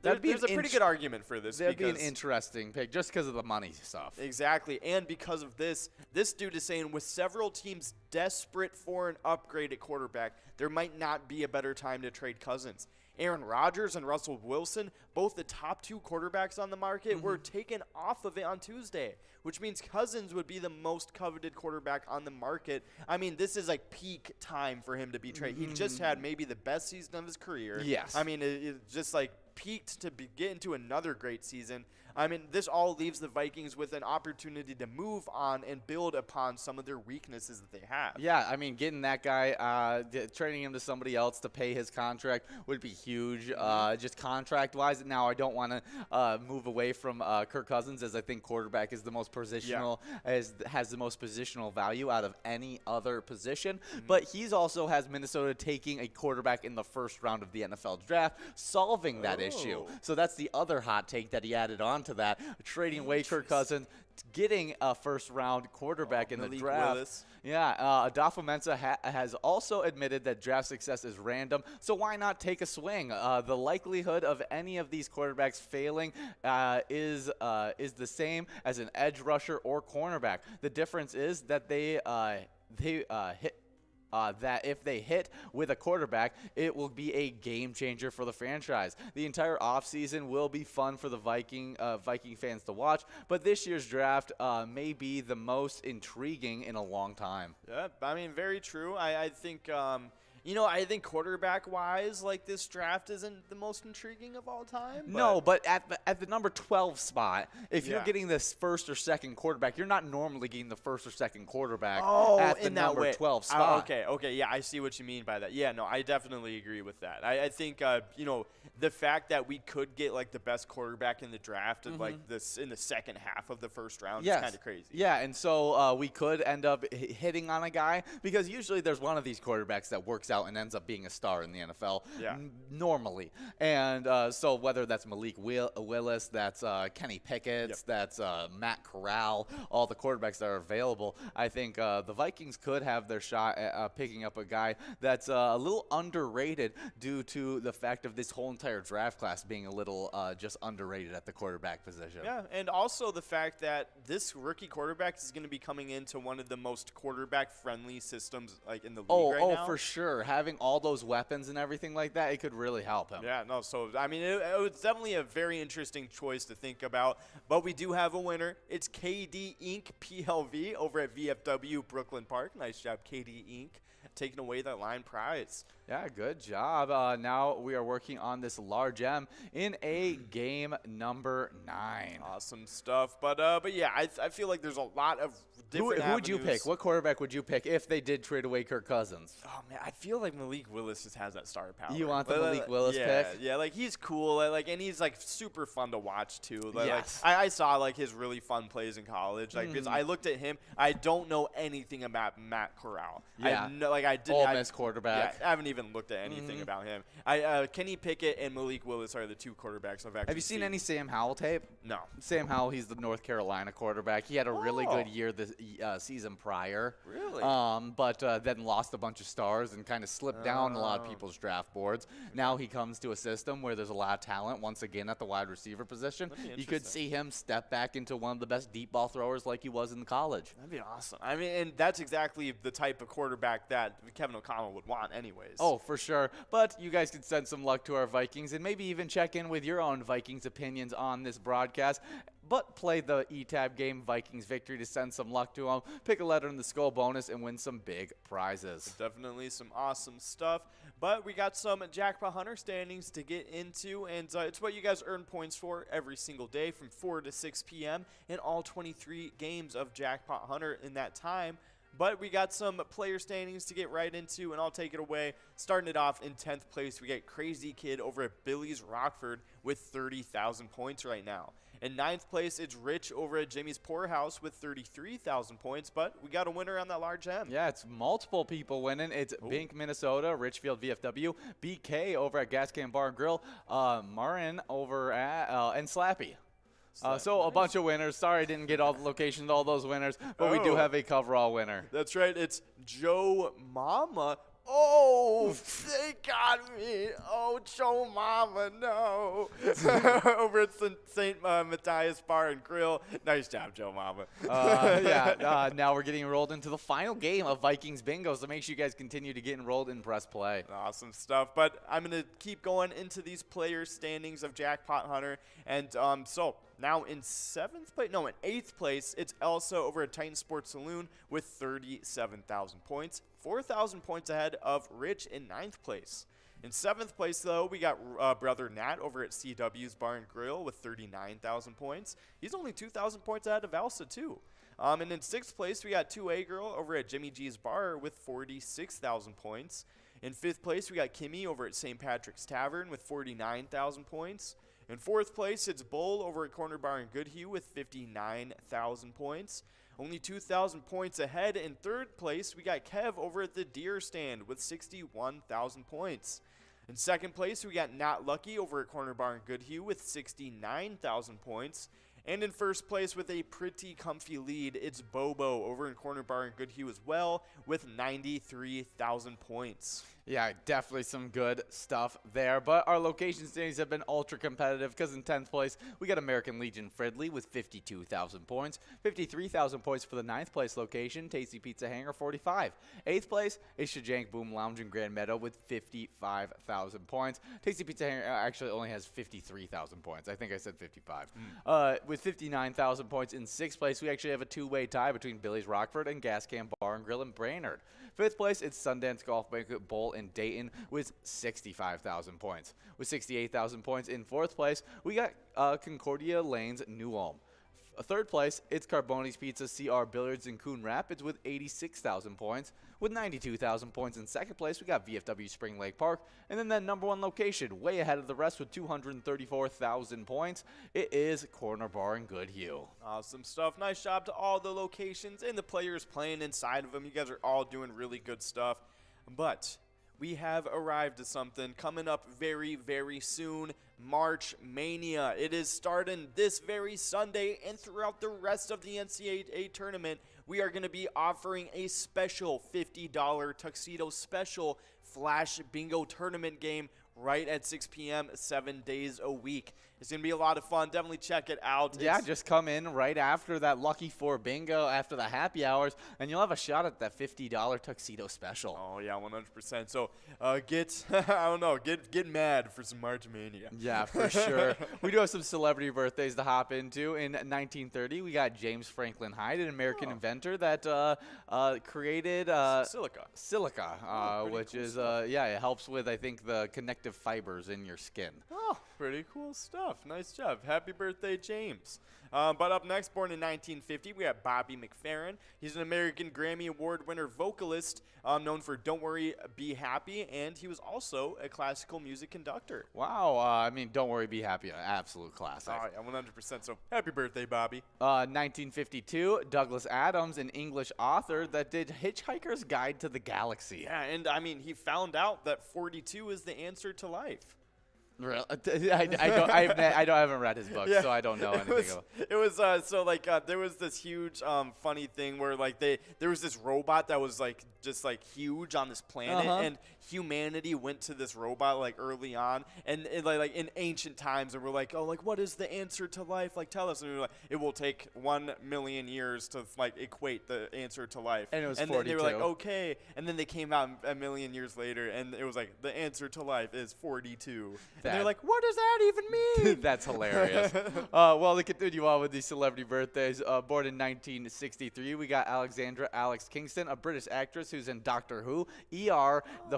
S4: There's a pretty good argument for this.
S1: That'd be an interesting pick just because of the money stuff.
S4: Exactly. And because of this dude is saying with several teams desperate for an upgrade at quarterback, there might not be a better time to trade Cousins. Aaron Rodgers and Russell Wilson, both the top 2 quarterbacks on the market, were taken off of it on Tuesday, which means Cousins would be the most coveted quarterback on the market. I mean, this is like peak time for him to be traded. He just had maybe the best season of his career.
S1: Yes.
S4: I mean, it's just like peaked to get into another great season. I mean, this all leaves the Vikings with an opportunity to move on and build upon some of their weaknesses that they have.
S1: Yeah, I mean, getting that guy, trading him to somebody else to pay his contract would be huge, just contract-wise. Now, I don't want to move away from Kirk Cousins, as I think quarterback is the most positional, has the most positional value out of any other position. But he's also has Minnesota taking a quarterback in the first round of the NFL draft, solving that issue. So that's the other hot take that he added on to that, trading away Kirk Cousins, getting a first-round quarterback in the draft.
S4: Willis.
S1: Yeah, Adolfo Mensa has also admitted that draft success is random, so why not take a swing? The likelihood of any of these quarterbacks failing is the same as an edge rusher or cornerback. The difference is that they hit that if they hit with a quarterback, it will be a game changer for the franchise. The entire offseason will be fun for the Viking fans to watch, but this year's draft may be the most intriguing in a long time.
S4: Yeah, I mean, very true. I think I think quarterback-wise, like, this draft isn't the most intriguing of all time.
S1: No, but at the number 12 spot, if you're
S4: Yeah.
S1: getting this first or second quarterback, you're not normally getting the first or second quarterback at the
S4: in that
S1: number
S4: way.
S1: 12 spot.
S4: Okay, yeah, I see what you mean by that. Yeah, no, I definitely agree with that. I think, the fact that we could get, like, the best quarterback in the draft in, like, this in the second half of the first round is kind of crazy.
S1: Yeah, and so we could end up hitting on a guy, because usually there's one of these quarterbacks that works out and ends up being a star in the NFL normally. And so whether that's Malik Willis, that's Kenny Pickett, that's Matt Corral, all the quarterbacks that are available, I think the Vikings could have their shot at picking up a guy that's a little underrated due to the fact of this whole entire draft class being a little just underrated at the quarterback position.
S4: Yeah, and also the fact that this rookie quarterback is going to be coming into one of the most quarterback-friendly systems, like, in the league right now.
S1: Oh, for sure. Having all those weapons and everything like that, it could really help him.
S4: Yeah, no, so, I mean, it was definitely a very interesting choice to think about, but we do have a winner. It's KD Inc. PLV over at VFW Brooklyn Park. Nice job, KD Inc., taking away that line prize.
S1: Yeah, good job. Now we are working on this large M in a game number 9.
S4: Awesome stuff. But yeah, I feel like there's a lot of different
S1: Who would you
S4: avenues.
S1: pick? What quarterback would you pick if they did trade away Kirk Cousins?
S4: Oh, man, I feel like Malik Willis just has that star power.
S1: You want the Malik Willis
S4: yeah,
S1: pick?
S4: Yeah, like, he's cool, like, and he's, like, super fun to watch, too. Like,
S1: Yes.
S4: I saw, like, his really fun plays in college. Like, because I looked at him, I don't know anything about Matt Corral.
S1: Yeah.
S4: I didn't.
S1: Ole Miss quarterback.
S4: Yeah, I haven't even looked at anything about him. Kenny Pickett and Malik Willis are the two quarterbacks I've actually
S1: Have you seen any Sam Howell tape?
S4: No.
S1: Sam Howell, he's the North Carolina quarterback. He had a really good year this season prior.
S4: Really?
S1: But then lost a bunch of stars and kind of slipped down a lot of people's draft boards. Now he comes to a system where there's a lot of talent once again at the wide receiver position. You could see him step back into one of the best deep ball throwers like he was in college.
S4: That'd be awesome. I mean, and that's exactly the type of quarterback that Kevin O'Connell would want anyways.
S1: Oh, for sure. But you guys could send some luck to our Vikings and maybe even check in with your own Vikings opinions on this broadcast. But play the E-Tab game, Vikings victory, to send some luck to them. Pick a letter in the skull bonus and win some big prizes.
S4: Definitely some awesome stuff. But we got some Jackpot Hunter standings to get into, and it's what you guys earn points for every single day from 4 to 6 p.m. in all 23 games of Jackpot Hunter in that time. But we got some player standings to get right into, and I'll take it away. Starting it off in 10th place, we got Crazy Kid over at Billy's Rockford with 30,000 points right now. In 9th place, it's Rich over at Jimmy's Poorhouse with 33,000 points, but we got a winner on that large M.
S1: Yeah, it's multiple people winning. It's Bink, Minnesota, Richfield, VFW, BK over at Gas Can Bar and Grill, Marin over at, and Slappy. So a bunch of winners. Sorry I didn't get all the locations of all those winners, but we do have a coverall winner.
S4: That's right. It's Joe Mama. Oh, they got me. Oh, Joe Mama, no. Over at St. Matthias Bar and Grill. Nice job, Joe Mama.
S1: Now we're getting enrolled into the final game of Vikings Bingo, so make sure you guys continue to get enrolled and press play.
S4: Awesome stuff. But I'm going to keep going into these player standings of Jackpot Hunter. And so now in 8th place, it's Elsa over at Titan Sports Saloon with 37,000 points. 4,000 points ahead of Rich in 9th place. In 7th place, though, we got Brother Nat over at CW's Bar and Grill with 39,000 points. He's only 2,000 points ahead of Elsa, too. And in 6th place, we got 2A Girl over at Jimmy G's Bar with 46,000 points. In 5th place, we got Kimmy over at St. Patrick's Tavern with 49,000 points. In 4th place, it's Bull over at Corner Bar in Goodhue with 59,000 points. Only 2,000 points ahead. In 3rd place, we got Kev over at the Deer Stand with 61,000 points. In 2nd place, we got Not Lucky over at Corner Bar in Goodhue with 69,000 points. And in 1st place with a pretty comfy lead, it's Bobo over in Corner Bar in Goodhue as well with 93,000 points.
S1: Yeah, definitely some good stuff there. But our location standings have been ultra competitive because in 10th place, we got American Legion Fridley with 52,000 points. 53,000 points for the 9th place location, Tasty Pizza Hangar 45. 8th place is Shajank Boom Lounge in Grand Meadow with 55,000 points. Tasty Pizza Hangar actually only has 53,000 points. I think I said 55. With 59,000 points in 6th place, we actually have a two-way tie between Billy's Rockford and Gas Can Bar and Grill in Brainerd. 5th place, it's Sundance Golf Banquet Bowl in Dayton with 65,000 points. With 68,000 points in 4th place, we got Concordia Lanes New Ulm. 3rd place, it's Carboni's Pizza CR Billiards in Coon Rapids with 86,000 points. With 92,000 points in 2nd place, we got VFW Spring Lake Park. And then that number 1 location, way ahead of the rest with 234,000 points, it is Corner Bar in Goodhue.
S4: Awesome stuff. Nice job to all the locations and the players playing inside of them. You guys are all doing really good stuff. But we have arrived at something coming up very, very soon. March Mania. It is starting this very Sunday, and throughout the rest of the NCAA tournament, we are going to be offering a special $50 tuxedo special Flash Bingo tournament game right at 6 p.m. 7 days a week. It's going to be a lot of fun. Definitely check it out.
S1: Yeah, just come in right after that Lucky 4 bingo, after the happy hours, and you'll have a shot at that $50 tuxedo special.
S4: Oh, yeah, 100%. So get, I don't know, get mad for some March Mania.
S1: Yeah, for sure. We do have some celebrity birthdays to hop into. In 1930, we got James Franklin Hyde, an American inventor that created silica, which
S4: cool
S1: is,
S4: stuff.
S1: yeah, it helps with, I think, the connective fibers in your skin.
S4: Oh, pretty cool stuff. Nice job. Happy birthday, James. But up next, born in 1950, we have Bobby McFerrin. He's an American Grammy Award winner vocalist known for Don't Worry, Be Happy, and he was also a classical music conductor.
S1: Wow. I mean, Don't Worry, Be Happy, an absolute classic.
S4: Oh, yeah, 100%. So happy birthday, Bobby.
S1: 1952, Douglas Adams, an English author that did Hitchhiker's Guide to the Galaxy.
S4: Yeah, and I mean, he found out that 42 is the answer to life.
S1: Really? I haven't read his book,
S4: Yeah.
S1: so I don't know anything about it.
S4: It was there was this huge funny thing where there was this robot that was just huge on this planet, and humanity went to this robot early on, and like in ancient times, and we're like, oh, what is the answer to life? Tell us. And we were like, it will take 1 million years to equate the answer to life.
S1: And it was 42.
S4: Then they were like, okay, and then they came out a million years later, and it was like, the answer to life is 42. And they're like, what does that even mean?
S1: That's hilarious. Well, to continue on with these celebrity birthdays, born in 1963, we got Alexandra Alex Kingston, a British actress who's in Doctor Who, ER, the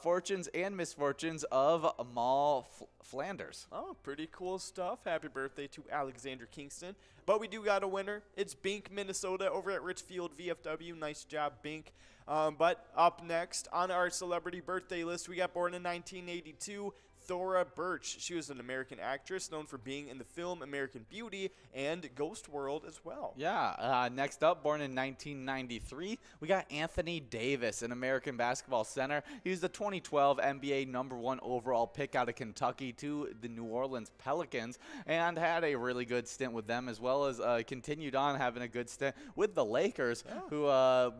S1: Fortunes and Misfortunes of Mal Flanders.
S4: Oh, pretty cool stuff. Happy birthday to Alexandra Kingston. But we do got a winner. It's Bink, Minnesota, over at Richfield VFW. Nice job, Bink. But up next on our celebrity birthday list, we got born in 1982, Thora Birch. She was an American actress known for being in the film American Beauty and Ghost World as well.
S1: Yeah. Next up, born in 1993, we got Anthony Davis, an American basketball center. He was the 2012 NBA #1 overall pick out of Kentucky to the New Orleans Pelicans and had a really good stint with them, as well as continued on having a good stint with the Lakers, who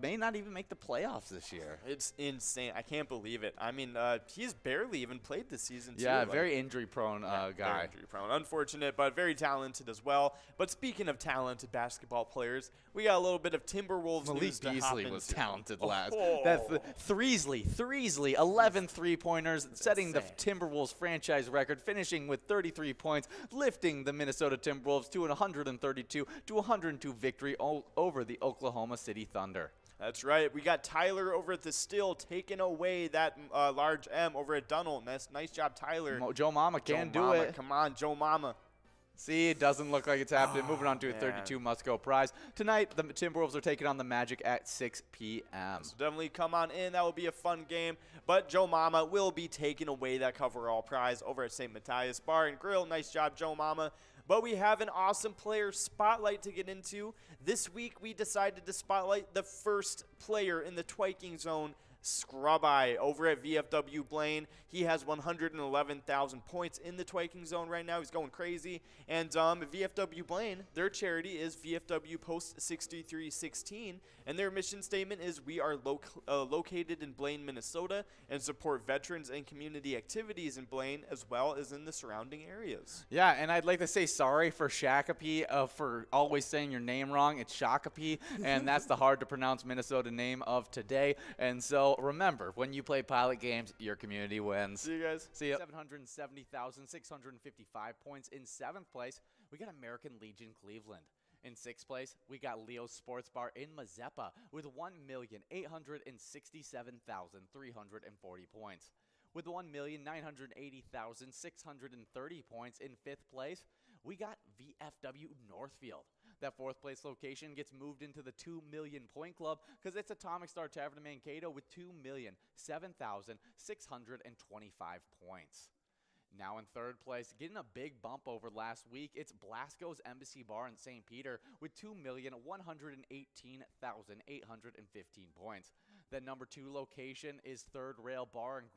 S1: may not even make the playoffs this year.
S4: It's insane. I can't believe it. I mean, he's barely even played this season.
S1: Yeah, very injury-prone guy.
S4: Very injury-prone. Unfortunate, but very talented as well. But speaking of talented basketball players, we got a little bit of Timberwolves
S1: Malik
S4: news to hop
S1: Beasley
S4: into.
S1: was talented last.
S4: Oh.
S1: That's Threesley, 11 three-pointers, setting the Timberwolves franchise record, finishing with 33 points, lifting the Minnesota Timberwolves to an 132-102 victory over the Oklahoma City Thunder.
S4: That's right. We got Tyler over at the Still taking away that large M over at Dunnell. Nice job, Tyler.
S1: Joe Mama can do
S4: Mama.
S1: it.
S4: Come on, Joe Mama.
S1: See, it doesn't look like it's happening. Moving on to a 32 must-go prize. Tonight, the Timberwolves are taking on the Magic at 6 p.m.
S4: So definitely come on in. That will be a fun game. But Joe Mama will be taking away that coverall prize over at St. Matthias Bar and Grill. Nice job, Joe Mama. But we have an awesome player spotlight to get into. This week, we decided to spotlight the first player in the Twiking Zone scrub eye over at VFW Blaine. He has 111,000 points in the twiking zone right now. He's going crazy. And VFW Blaine, their charity is VFW Post 6316, and their mission statement is we are located in Blaine, Minnesota, and support veterans and community activities in Blaine as well as in the surrounding areas.
S1: Yeah, and I'd like to say sorry for Shakopee for always saying your name wrong. It's Shakopee, and that's the hard to pronounce Minnesota name of today. And so remember, when you play pilot games, your community wins.
S4: See you guys.
S1: See ya. 770,655 points in 7th place. We got American Legion Cleveland. In 6th place, we got Leo's Sports Bar in Mazeppa with 1,867,340 points. With 1,980,630 points in 5th place, we got VFW Northfield. That 4th place location gets moved into the 2 million point club because it's Atomic Star Tavern in Mankato with 2,007,625 points. Now in 3rd place, getting a big bump over last week, it's Blasco's Embassy Bar in St. Peter with 2,118,815 points. The number 2 location is Third Rail Bar and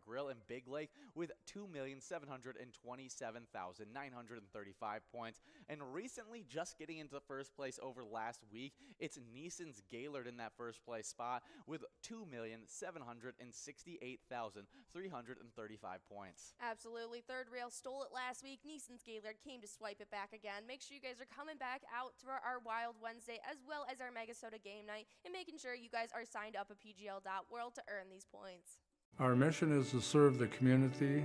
S1: Grill in Big Lake with 2,727,935 points. And recently, just getting into 1st place over last week, it's Neeson's Gaylord in that 1st place spot with 2,768,335 points.
S2: Absolutely. Third Rail stole it last week. Neeson's Gaylord came to swipe it back again. Make sure you guys are coming back out to our Wild Wednesday as well as our MegaSota game night and making sure you guys are signed up at PGL.world to earn these points.
S3: Our mission is to serve the community.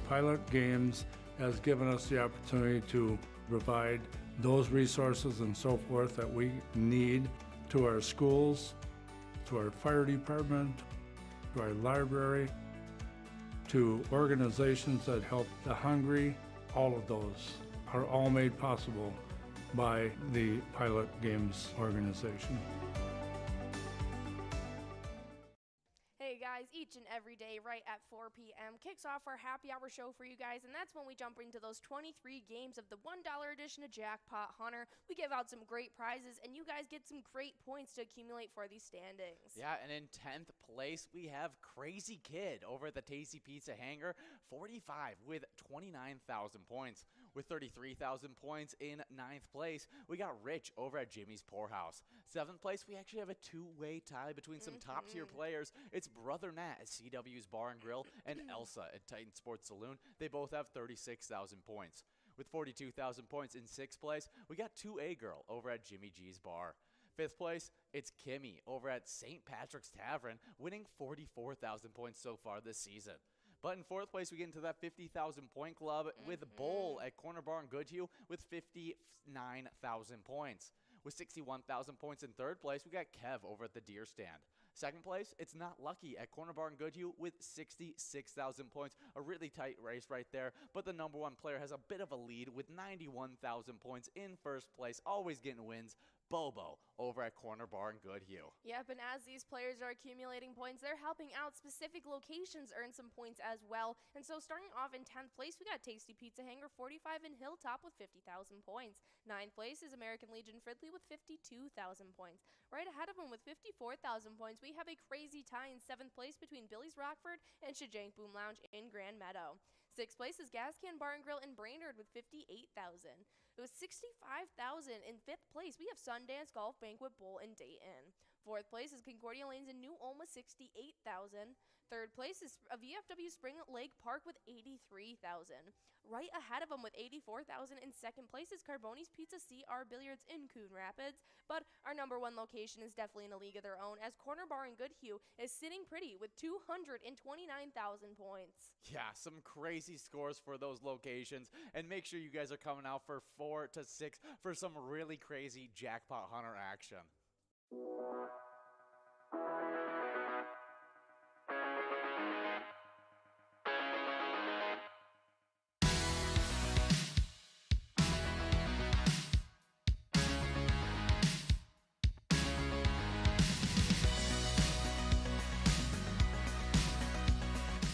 S3: Pilot Games has given us the opportunity to provide those resources and so forth that we need to our schools, to our fire department, to our library, to organizations that help the hungry. All of those are all made possible by the Pilot Games organization.
S2: Hey guys, each and every day right at 4 p.m. kicks off our happy hour show for you guys, and that's when we jump into those 23 games of the $1 edition of Jackpot Hunter. We give out some great prizes, and you guys get some great points to accumulate for these standings.
S1: Yeah, and in 10th place, we have Crazy Kid over at the Tasty Pizza Hangar, 45 with 29,000 points. With 33,000 points in 9th place, we got Rich over at Jimmy's Poorhouse. 7th place, we actually have a two-way tie between some top-tier players. It's Brother Nat at CW's Bar and Grill and Elsa at Titan Sports Saloon. They both have 36,000 points. With 42,000 points in 6th place, we got 2A Girl over at Jimmy G's Bar. 5th place, it's Kimmy over at St. Patrick's Tavern, winning 44,000 points so far this season. But in 4th place, we get into that 50,000 point club with Bowl at Corner Bar in Goodhue with 59,000 points. With 61,000 points in 3rd place, we got Kev over at the Deer Stand. 2nd place, it's Not Lucky at Corner Bar in Goodhue with 66,000 points. A really tight race right there, but the number 1 player has a bit of a lead with 91,000 points in 1st place, always getting wins. Bobo over at Corner Bar in Goodhue.
S2: Yep, and as these players are accumulating points, they're helping out specific locations earn some points as well. And so starting off in 10th place, we got Tasty Pizza Hangar 45 in Hilltop with 50,000 points. 9th place is American Legion Fridley with 52,000 points. Right ahead of them with 54,000 points, we have a crazy tie in 7th place between Billy's Rockford and Shajank Boom Lounge in Grand Meadow. 6th place is Gas Can Bar and Grill in Brainerd with 58,000. It was 65,000 in 5th place. We have Sundance Golf Banquet Bowl in Dayton. 4th place is Concordia Lanes in New Ulm with 68,000. 3rd place is a VFW Spring Lake Park with 83,000. Right ahead of them with 84,000 in 2nd place is Carboni's Pizza CR Billiards in Coon Rapids. But our number 1 location is definitely in a league of their own, as Corner Bar in Goodhue is sitting pretty with 229,000 points.
S1: Yeah, some crazy scores for those locations. And make sure you guys are coming out for 4 to 6 for some really crazy Jackpot Hunter action.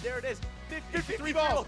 S1: There it is, 53 balls.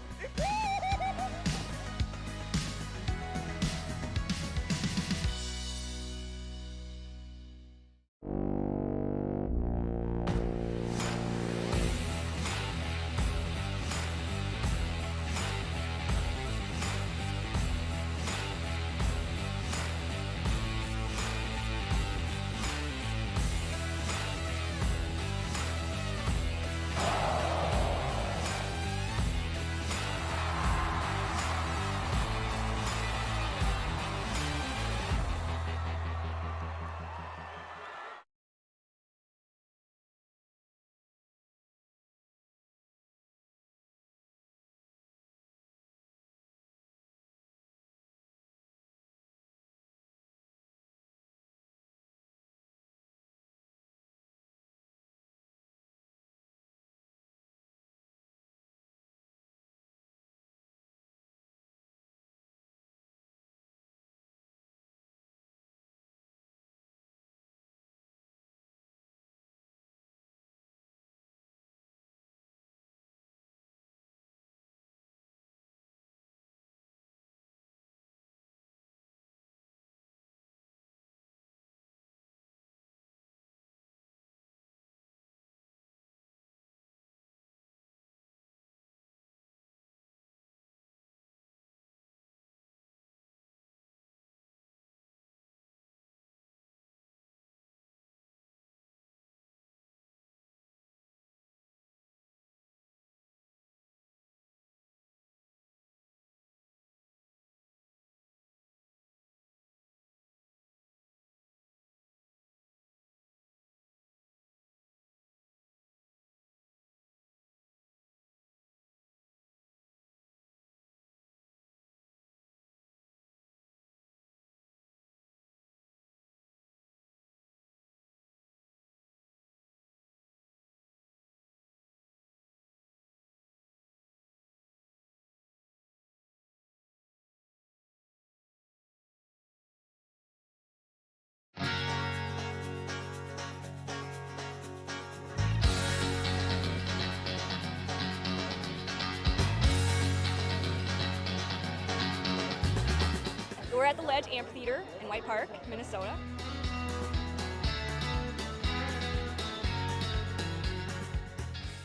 S5: We're at the Ledge Amphitheater in White Park, Minnesota.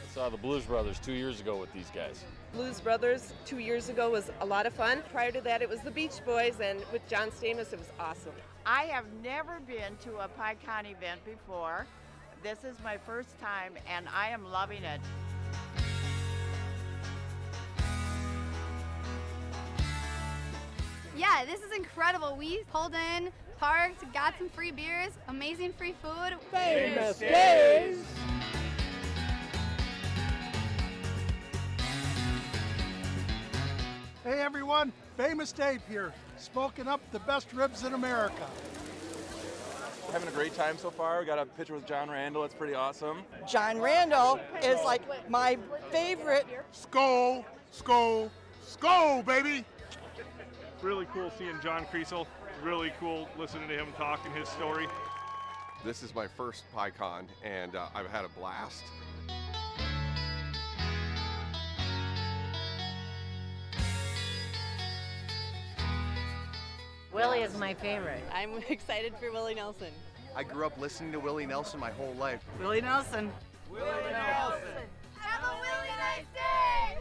S6: I saw the Blues Brothers 2 years ago with these guys.
S7: Blues Brothers 2 years ago was a lot of fun. Prior to that, it was the Beach Boys, and with John Stamos, it was awesome.
S8: I have never been to a PyCon event before. This is my first time, and I am loving it.
S9: Yeah, this is incredible. We pulled in, parked, got some free beers, amazing free food.
S3: Famous days!
S10: Hey everyone, Famous Dave here, smoking up the best ribs in America.
S11: Having a great time so far. We got a picture with John Randall. It's pretty awesome.
S12: John Randall is like my favorite.
S10: Skol, skol, skol, baby!
S13: Really cool seeing John Kriesel. Really cool listening to him talking his story.
S14: This is my first PyCon, and I've had a blast.
S15: Willie is my favorite.
S7: I'm excited for Willie Nelson.
S14: I grew up listening to Willie Nelson my whole life.
S15: Willie Nelson.
S10: Willie Nelson!
S9: Have a really nice day!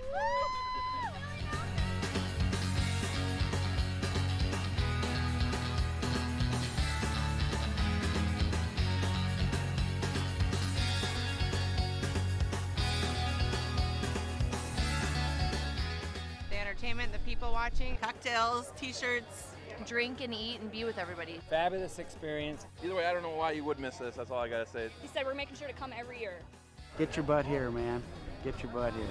S7: The entertainment, the people watching, cocktails, t-shirts.
S15: Drink and eat and be with everybody.
S16: Fabulous experience.
S11: Either way, I don't know why you would miss this. That's all I gotta say.
S5: He said we're making sure to come every year.
S16: Get your butt here, man. Get your butt here.